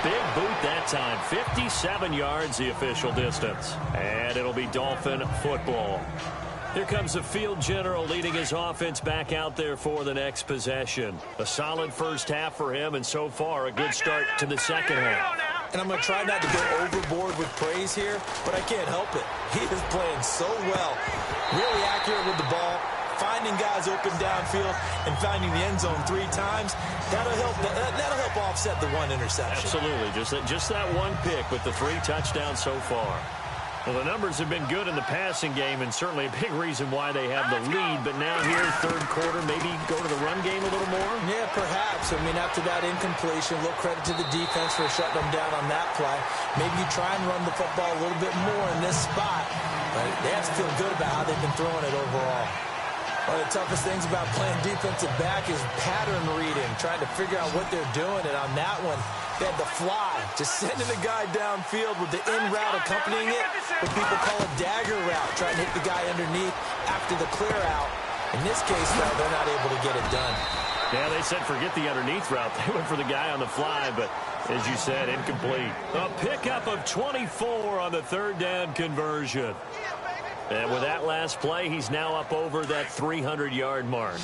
C: big boot that time. 57 yards the official distance. And it'll be Dolphin football. Here comes the field general leading his offense back out there for the next possession. A solid first half for him, and so far a good start to the second half.
B: And I'm going to try not to go overboard with praise here, but I can't help it. He is playing so well. Really accurate with the ball, finding guys open downfield, and finding the end zone 3 times. That'll help offset the 1 interception.
C: Absolutely. Just that 1 pick with the 3 touchdowns so far. Well, the numbers have been good in the passing game, and certainly a big reason why they have the lead. But now here, third quarter, maybe go to the run game a little more?
B: Yeah, perhaps. I mean, after that incompletion, a little credit to the defense for shutting them down on that play. Maybe you try and run the football a little bit more in this spot. But they have to feel good about how they've been throwing it overall. One of the toughest things about playing defensive back is pattern reading, trying to figure out what they're doing. And on that one, they had the fly, just sending the guy downfield with the in route accompanying it, what people call a dagger route, trying to hit the guy underneath after the clear out. In this case, though, they're not able to get it done.
C: Yeah, they said forget the underneath route. They went for the guy on the fly, but as you said, incomplete. A pickup of 24 on the third down conversion. And with that last play, he's now up over that 300-yard mark.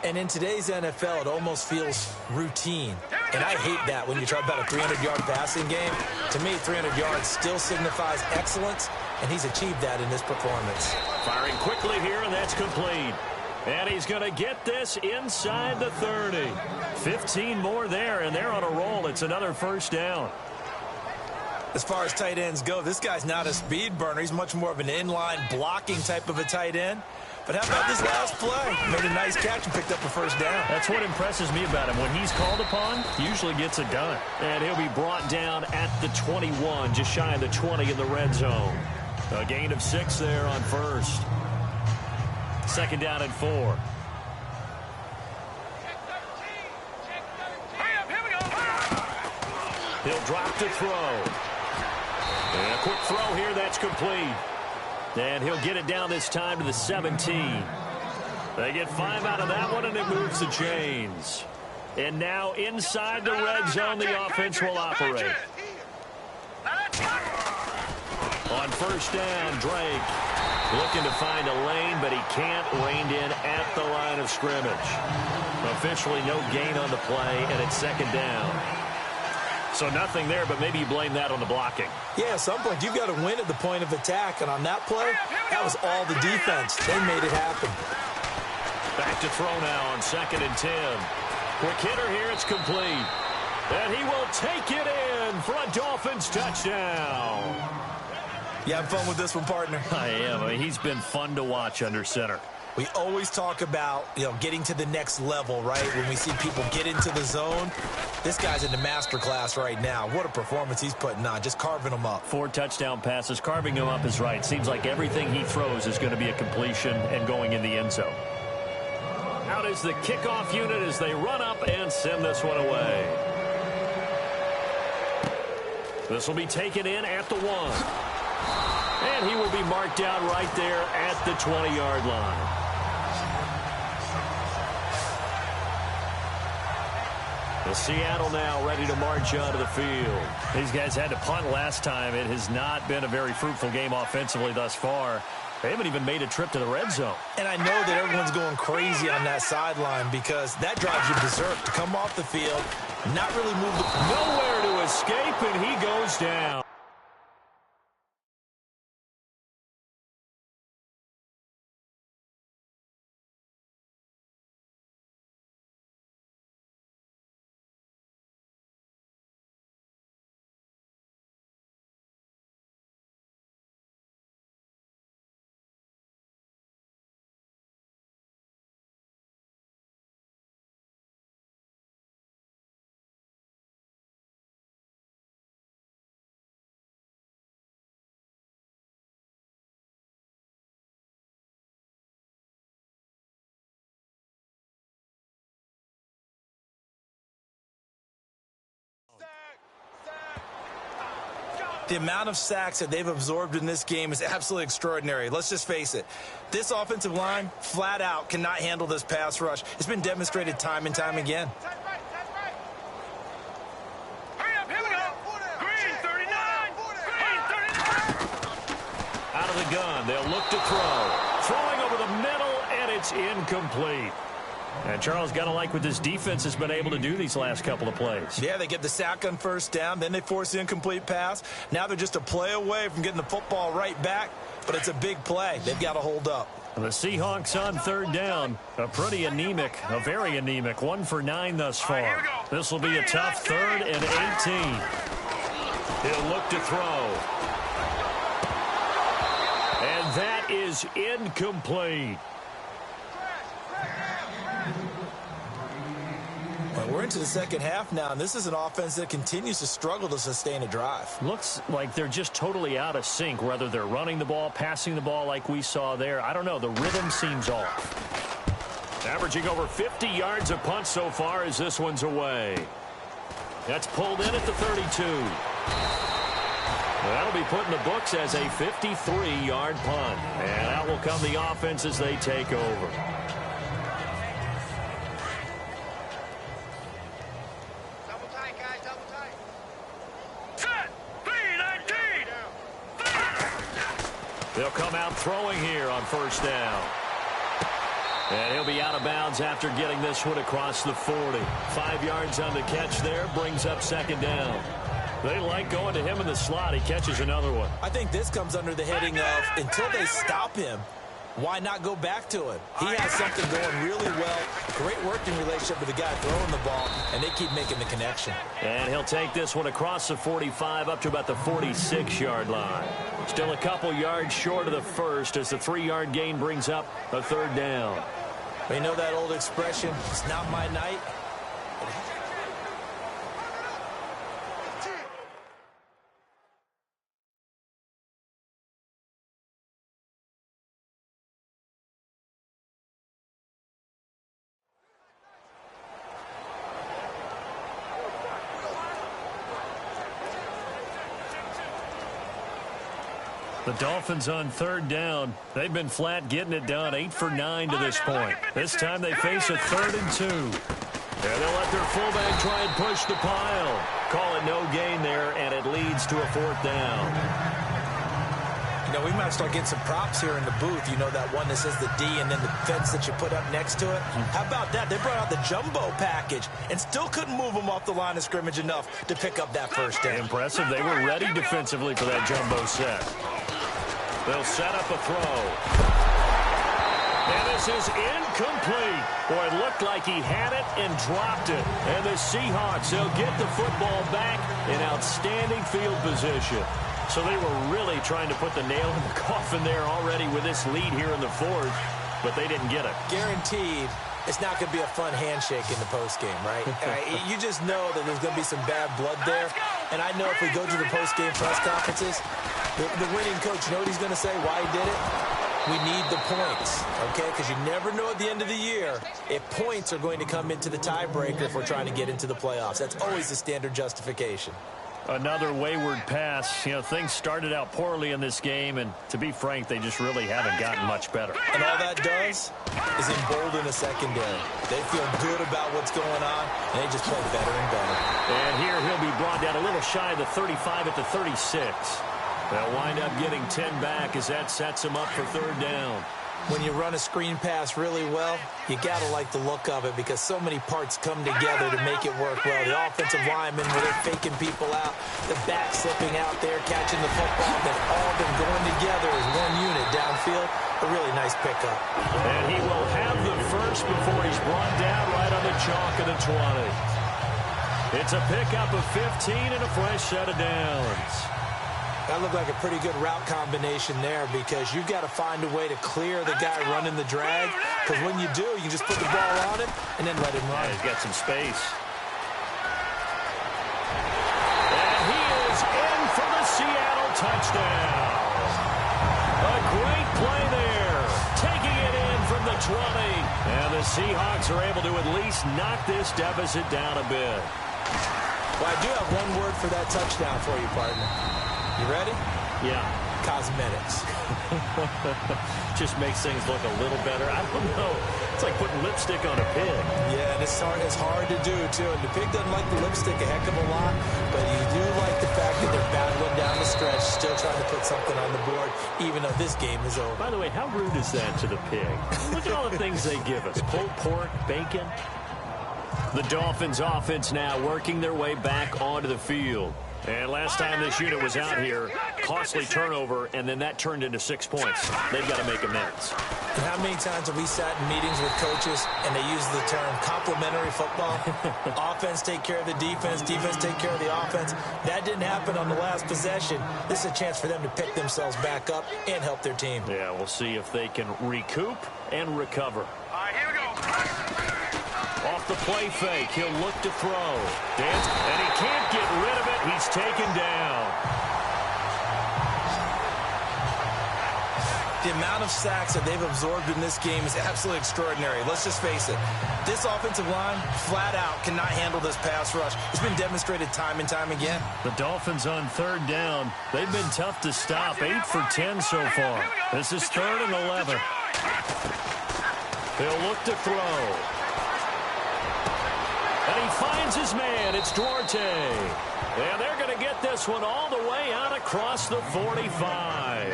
B: And in today's NFL, it almost feels routine. And I hate that when you talk about a 300-yard passing game. To me, 300 yards still signifies excellence, and he's achieved that in this performance.
C: Firing quickly here, and that's complete.
A: And he's going to get this inside the 30. 15 more there, and they're on a roll. It's another first down.
B: As far as tight ends go, this guy's not a speed burner. He's much more of an inline blocking type of a tight end. But how about this last play? Made a nice catch and picked up a first down.
A: That's what impresses me about him. When he's called upon, he usually gets it done. And he'll be brought down at the 21, just shy of the 20 in the red zone. A gain of 6 there on first. Second down and 4. He'll drop to throw. And a quick throw here, that's complete. And he'll get it down this time to the 17. They get 5 out of that one, and it moves the chains. And now inside the red zone, the offense will operate. On first down, Drake looking to find a lane, but he can't. Reined in at the line of scrimmage. Officially no gain on the play, and it's second down. So nothing there, but maybe you blame that on the blocking.
B: Yeah, at some point, you've got to win at the point of attack. And on that play, that was all the defense. They made it happen.
A: Back to throw now on 2nd and 10. Quick hitter here, it's complete. And he will take it in for a Dolphins touchdown.
B: You having fun with this one, partner?
A: I am. I mean, he's been fun to watch under center.
B: We always talk about, getting to the next level, right? When we see people get into the zone, this guy's in the master class right now. What a performance he's putting on, just carving them up.
A: 4 touchdown passes. Carving him up is right. Seems like everything he throws is going to be a completion and going in the end zone. Out is the kickoff unit as they run up and send this one away. This will be taken in at the 1. And he will be marked out right there at the 20-yard line. The Seattle now ready to march onto the field. These guys had to punt last time. It has not been a very fruitful game offensively thus far. They haven't even made a trip to the red zone.
B: And I know that everyone's going crazy on that sideline because that drives you berserk to come off the field, not really move the...
A: Nowhere to escape, and he goes down.
B: The amount of sacks that they've absorbed in this game is absolutely extraordinary. Let's just face it. This offensive line, flat out, cannot handle this pass rush. It's been demonstrated time and time again.
A: Out of the gun, they'll look to throw. Throwing over the middle, and it's incomplete. And Charles, got to like what this defense has been able to do these last couple of plays.
B: Yeah, they get the sack on first down, then they force the incomplete pass. Now they're just a play away from getting the football right back, but it's a big play. They've got to hold up.
A: The Seahawks on third down. A very anemic 1 for 9 thus far. This will be a tough 3rd and 18. He'll look to throw. And that is incomplete.
B: Well, we're into the second half now, and this is an offense that continues to struggle to sustain a drive.
A: Looks like they're just totally out of sync, whether they're running the ball, passing the ball like we saw there. I don't know. The rhythm seems off. Averaging over 50 yards a punt so far as this one's away. That's pulled in at the 32. That'll be put in the books as a 53-yard punt. And out will come the offense as they take over. They'll come out throwing here on first down. And he'll be out of bounds after getting this one across the 40. 5 yards on the catch there, brings up second down. They like going to him in the slot. He catches another one.
B: I think this comes under the heading of until they stop him, why not go back to him? He has something going really well. Great working relationship with the guy throwing the ball, and they keep making the connection.
A: And he'll take this one across the 45 up to about the 46-yard line. Still a couple yards short of the first as the 3-yard gain brings up a third down.
B: You know that old expression, it's not my night?
A: The Dolphins on third down. They've been flat getting it done, 8 for 9 to this point. This time they face a 3rd and 2. And they'll let their fullback try and push the pile. Call it no gain there, and it leads to a 4th down.
B: You know, we might start getting some props here in the booth. You know, that one that says the D and then the fence that you put up next to it? How about that? They brought out the jumbo package and still couldn't move them off the line of scrimmage enough to pick up that first down.
A: Impressive. They were ready defensively for that jumbo set. They'll set up a throw. And this is incomplete. Boy, it looked like he had it and dropped it. And the Seahawks, they'll get the football back in outstanding field position. So they were really trying to put the nail in the coffin there already with this lead here in the 4th, but they didn't get it.
B: Guaranteed it's not going to be a fun handshake in the postgame, right? You just know that there's going to be some bad blood there. And I know if we go to the postgame press conferences, the winning coach, you know what he's going to say, why he did it? We need the points, okay? Because you never know at the end of the year if points are going to come into the tiebreaker if we're trying to get into the playoffs. That's always the standard justification.
A: Another wayward pass. You know, things started out poorly in this game, and to be frank, they just really haven't gotten much better.
B: And all that does is embolden a secondary. They feel good about what's going on, and they just play better and better.
A: And here he'll be brought down a little shy of the 35 at the 36. They'll wind up getting 10 back as that sets them up for third down.
B: When you run a screen pass really well, you got to like the look of it because so many parts come together to make it work well. The offensive linemen, where they're faking people out, the back slipping out there, catching the football, they've all been going together as one unit downfield. A really nice pickup.
A: And he will have the first before he's brought down right on the chalk of the 20. It's a pickup of 15 and a fresh set of downs.
B: That looked like a pretty good route combination there because you've got to find a way to clear the guy running the drag. Because when you do, you just put the ball on him and then let him run.
A: Yeah, he's got some space. And he is in for the Seattle touchdown. A great play there. Taking it in from the 20. And the Seahawks are able to at least knock this deficit down a bit.
B: Well, I do have one word for that touchdown for you, partner. You ready?
A: Yeah.
B: Cosmetics.
A: Just makes things look a little better. I don't know. It's like putting lipstick on a pig.
B: Yeah, and it's hard to do, too. And the pig doesn't like the lipstick a heck of a lot, but you do like the fact that they're battling down the stretch, still trying to put something on the board, even though this game is over.
A: By the way, how rude is that to the pig? Look at all the things they give us. Pulled pork, bacon. The Dolphins offense now working their way back onto the field. And last time this unit was out here, costly turnover, and then that turned into 6 points. They've got to make amends.
B: And how many times have we sat in meetings with coaches and they use the term complementary football? Offense take care of the defense, defense take care of the offense. That didn't happen on the last possession. This is a chance for them to pick themselves back up and help their team.
A: Yeah, we'll see if they can recoup and recover.
E: All right, here we go.
A: Off the play fake, he'll look to throw. Dance, and he can't get rid of it. He's taken down.
B: The amount of sacks that they've absorbed in this game is absolutely extraordinary. Let's just face it. This offensive line, flat out, cannot handle this pass rush. It's been demonstrated time and time again.
A: The Dolphins on third down. They've been tough to stop. 8 for 10 so far. This is 3rd and 11. He'll look to throw. And he finds his man. It's Duarte. And they're going to get this one all the way out across the 45.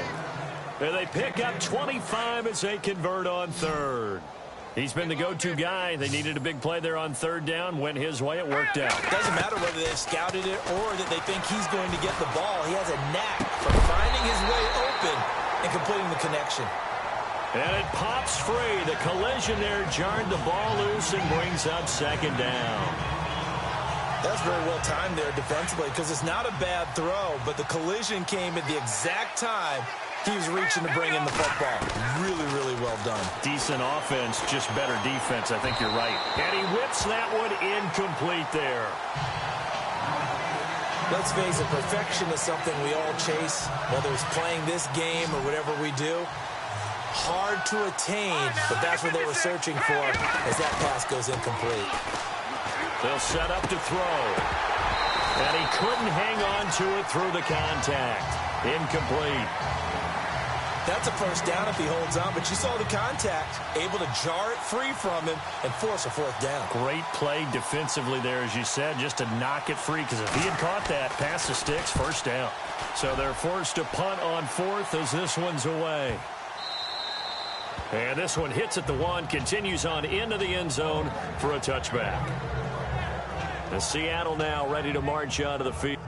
A: And they pick up 25 as they convert on third. He's been the go-to guy. They needed a big play there on third down. Went his way. It worked out.
B: Doesn't matter whether they've scouted it or that they think he's going to get the ball. He has a knack for finding his way open and completing the connection.
A: And it pops free. The collision there jarred the ball loose and brings up second down.
B: That's very well timed there defensively because it's not a bad throw, but the collision came at the exact time he was reaching to bring in the football. Really, really well done.
A: Decent offense, just better defense. I think you're right. And he whips that one incomplete there.
B: Let's face it, perfection is something we all chase, whether it's playing this game or whatever we do. Hard to attain, but that's what they were searching for as that pass goes incomplete.
A: They'll set up to throw. And he couldn't hang on to it through the contact. Incomplete.
B: That's a first down if he holds on, but you saw the contact, able to jar it free from him and force a fourth down.
A: Great play defensively there, as you said, just to knock it free, because if he had caught that, pass the sticks, first down. So they're forced to punt on fourth as this one's away. And this one hits at the one, continues on into the end zone for a touchback. And Seattle now ready to march onto the field.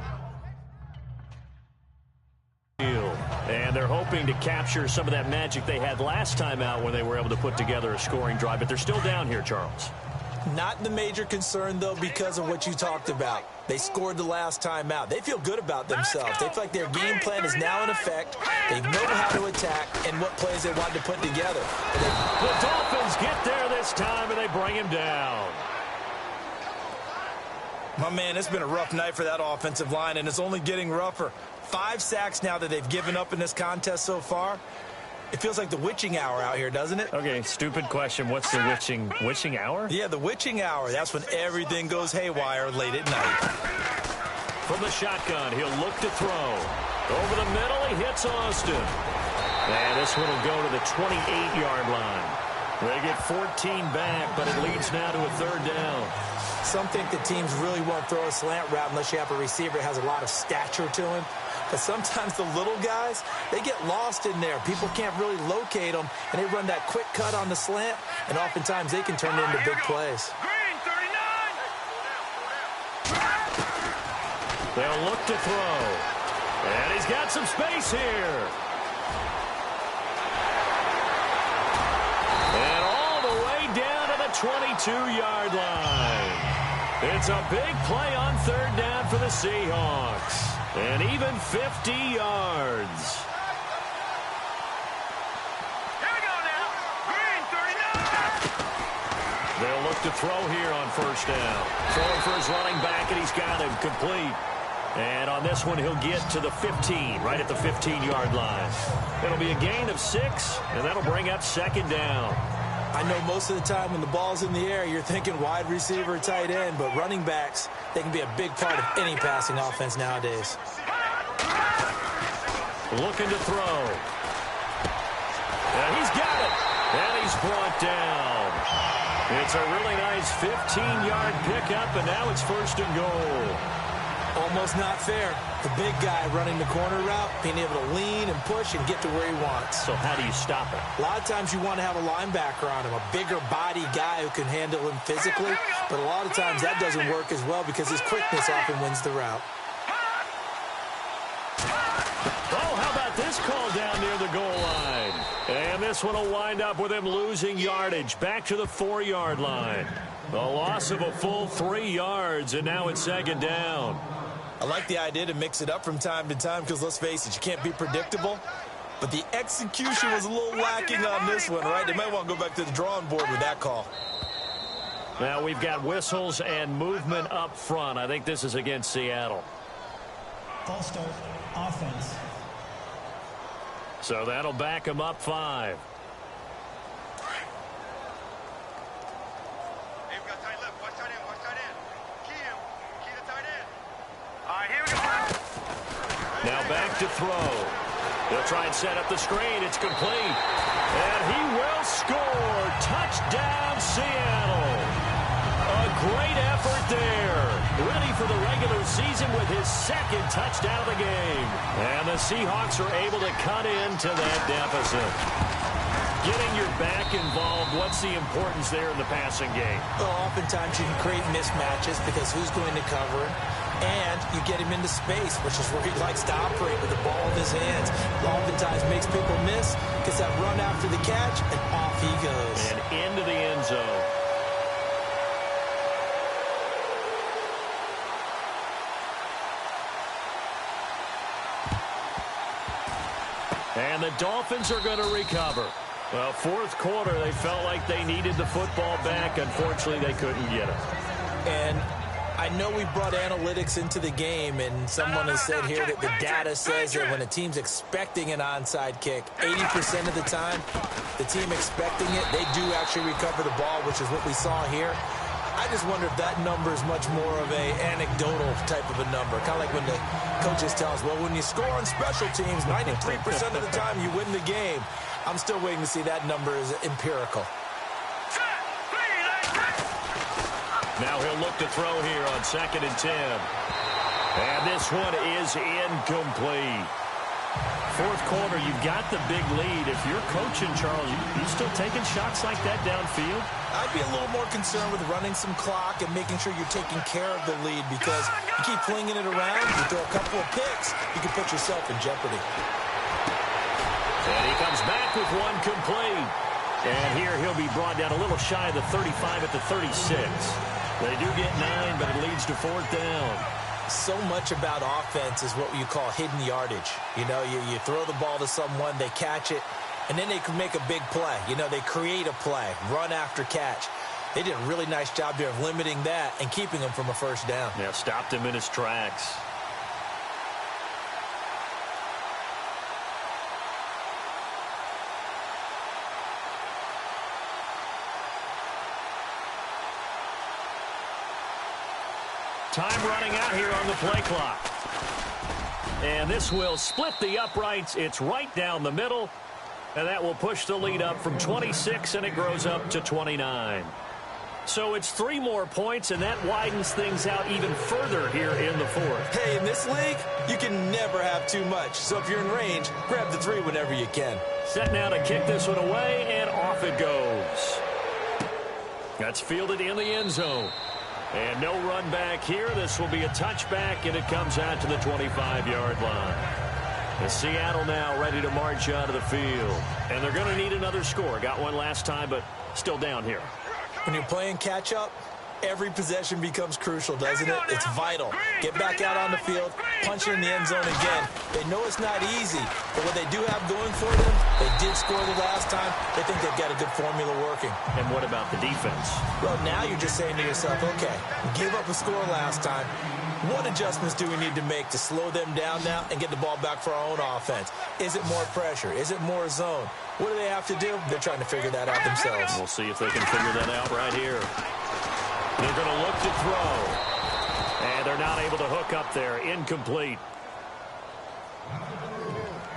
A: And they're hoping to capture some of that magic they had last time out when they were able to put together a scoring drive. But they're still down here, Charles.
B: Not the major concern, though, because of what you talked about. They scored the last time out. They feel good about themselves. They feel like their game plan is now in effect. They know how to attack and what plays they want to put together.
A: The Dolphins get there this time, and they bring him down.
B: My man, it's been a rough night for that offensive line, and it's only getting rougher. 5 sacks now that they've given up in this contest so far. It feels like the witching hour out here, doesn't it?
A: Okay, stupid question. What's the witching hour?
B: Yeah, the witching hour. That's when everything goes haywire late at night.
A: From the shotgun, he'll look to throw. Over the middle, he hits Austin. And this one will go to the 28-yard line. They get 14 back, but it leads now to a third down.
B: Some think the teams really won't throw a slant route unless you have a receiver that has a lot of stature to him. But sometimes the little guys, they get lost in there. People can't really locate them, and they run that quick cut on the slant, and oftentimes they can turn it into big plays.
E: Green, 39.
A: They'll look to throw. And he's got some space here. And all the way down to the 22-yard line. It's a big play on third down for the Seahawks. And even 50 yards.
E: Here we go now. Green, 39.
A: They'll look to throw here on first down. Throwing for his running back, and he's got him complete. And on this one, he'll get to the 15, right at the 15-yard line. It'll be a gain of 6, and that'll bring up second down.
B: I know most of the time when the ball's in the air, you're thinking wide receiver, tight end, but running backs, they can be a big part of any passing offense nowadays.
A: Looking to throw. And he's got it. And he's brought down. It's a really nice 15-yard pickup, and now it's first and goal.
B: Almost not fair. The big guy running the corner route, being able to lean and push and get to where he wants.
A: So how do you stop it?
B: A lot of times you want to have a linebacker on him, a bigger body guy who can handle him physically, but a lot of times that doesn't work as well because his quickness often wins the route.
A: Oh, how about this call down near the goal line? And this one will wind up with him losing yardage back to the 4-yard line. A loss of a full 3 yards, and now it's second down.
B: I like the idea to mix it up from time to time because, let's face it, you can't be predictable. But the execution was a little lacking on this one, right? They might want to go back to the drawing board with that call.
A: Now we've got whistles and movement up front. I think this is against Seattle.
G: False start, offense.
A: So that'll back him up 5. Now back to throw. They'll try and set up the screen. It's complete. And he will score. Touchdown, Seattle. A great effort there. Ready for the regular season with his second touchdown of the game. And the Seahawks are able to cut into that deficit. Getting your back involved, what's the importance there in the passing game?
B: Well, oftentimes you can create mismatches because who's going to cover him? And you get him into space, which is where he likes to operate with the ball in his hands. Oftentimes makes people miss because Makes that run after the catch, and off he goes.
A: And into the end zone. And the Dolphins are going to recover. Well, fourth quarter, they felt like they needed the football back. Unfortunately, they couldn't get it.
B: And I know we brought analytics into the game, and someone has said here that the data says that when a team's expecting an onside kick, 80% of the time, the team expecting it, they do actually recover the ball, which is what we saw here. I just wonder if that number is much more of a anecdotal type of a number. Kind of like when the coaches tell us, well, when you score on special teams, 93% of the time you win the game. I'm still waiting to see that number is empirical.
A: Now he'll look to throw here on 2nd and 10. And this one is incomplete. Fourth quarter, you've got the big lead. If you're coaching, Charles, you still taking shots like that downfield?
B: I'd be a little more concerned with running some clock and making sure you're taking care of the lead, because you keep flinging it around, you throw a couple of picks, you can put yourself in jeopardy.
A: And he comes back with one complete. And here he'll be brought down a little shy of the 35 at the 36. They do get 9, but it leads to 4th down.
B: So much about offense is what you call hidden yardage. You know, you throw the ball to someone, they catch it, and then they can make a big play. You know, they create a play, run after catch. They did a really nice job there of limiting that and keeping him from a first down.
A: Yeah, stopped him in his tracks. Time running out here on the play clock. And this will split the uprights. It's right down the middle. And that will push the lead up from 26, and it grows up to 29. So it's 3 more points, and that widens things out even further here in the fourth.
B: Hey, in this league, you can never have too much. So if you're in range, grab the 3 whenever you can.
A: Set now to kick this one away, and off it goes. That's fielded in the end zone. And no run back here. This will be a touchback, and it comes out to the 25-yard line. And Seattle now ready to march out of the field. And they're going to need another score. Got one last time, but still down here.
B: When you're playing catch-up, every possession becomes crucial, doesn't it? It's vital. Get back out on the field, punch it in the end zone again. They know it's not easy, but what they do have going for them, they did score the last time. They think they've got a good formula working.
A: And what about the defense?
B: Well, now you're just saying to yourself, okay, give up a score last time. What adjustments do we need to make to slow them down now and get the ball back for our own offense? Is it more pressure? Is it more zone? What do they have to do? They're trying to figure that out themselves.
A: We'll see if they can figure that out right here. They're going to look to throw. And they're not able to hook up there. Incomplete.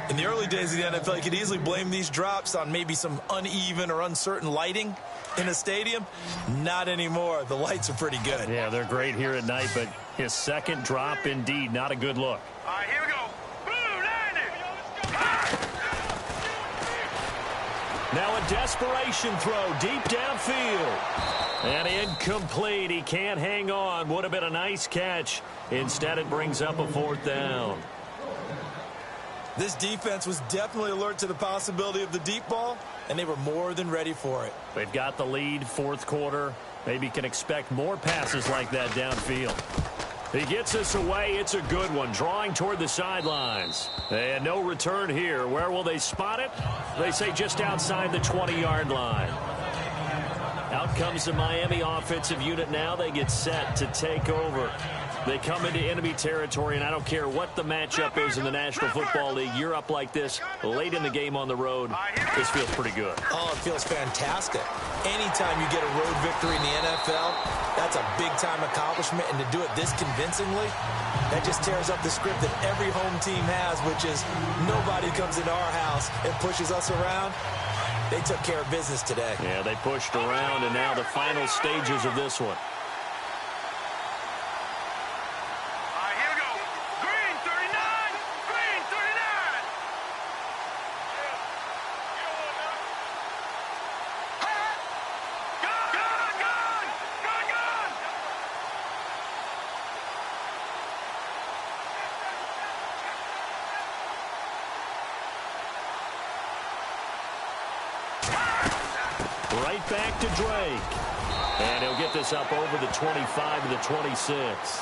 B: In the early days of the NFL, you could easily blame these drops on maybe some uneven or uncertain lighting in a stadium. Not anymore. The lights are pretty good.
A: Yeah, they're great here at night, but his second drop, indeed, not a good look.
E: All right, here we go. Blue, 90.
A: Now a desperation throw deep downfield. And incomplete. He can't hang on. Would have been a nice catch. Instead, it brings up a 4th down.
B: This defense was definitely alert to the possibility of the deep ball, and they were more than ready for it.
A: They've got the lead, fourth quarter. Maybe can expect more passes like that downfield. He gets this away. It's a good one, drawing toward the sidelines. And no return here. Where will they spot it? They say just outside the 20-yard line. Out comes the Miami offensive unit now. They get set to take over. They come into enemy territory, and I don't care what the matchup is in the National Football League. You're up like this late in the game on the road. This feels pretty good.
B: Oh, it feels fantastic. Anytime you get a road victory in the NFL, that's a big-time accomplishment, and to do it this convincingly, that just tears up the script that every home team has, which is nobody comes into our house and pushes us around. They took care of business today.
A: Yeah, they pushed around, and now the final stages of this one. Right back to Drake. And he'll get this up over the 25 to the 26.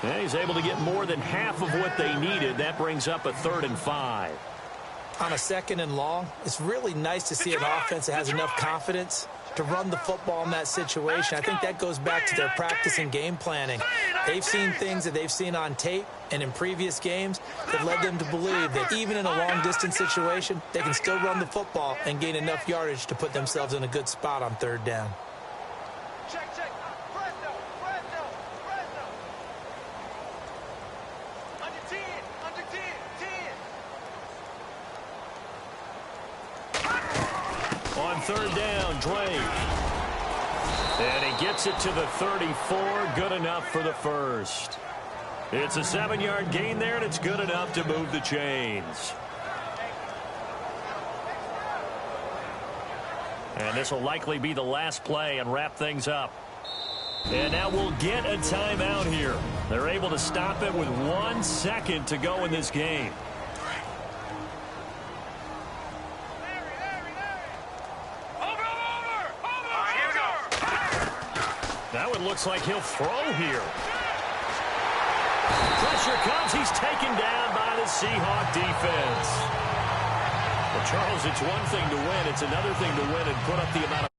A: And he's able to get more than half of what they needed. That brings up a 3rd and 5.
B: On a 2nd and long, it's really nice to see an offense that has enough confidence to run the football in that situation. I think that goes back to their practice and game planning. They've seen things that they've seen on tape and in previous games that led them to believe that even in a long-distance situation, they can still run the football and gain enough yardage to put themselves in a good spot on 3rd down.
A: On 3rd down, Drake. And he gets it to the 34. Good enough for the first. It's a 7-yard gain there, and it's good enough to move the chains. And this will likely be the last play and wrap things up. And now we'll get a timeout here. They're able to stop it with 1 second to go in this game. Now it looks like he'll throw here. Pressure comes. He's taken down by the Seahawk defense. Well, Charles, it's one thing to win. It's another thing to win and put up the amount of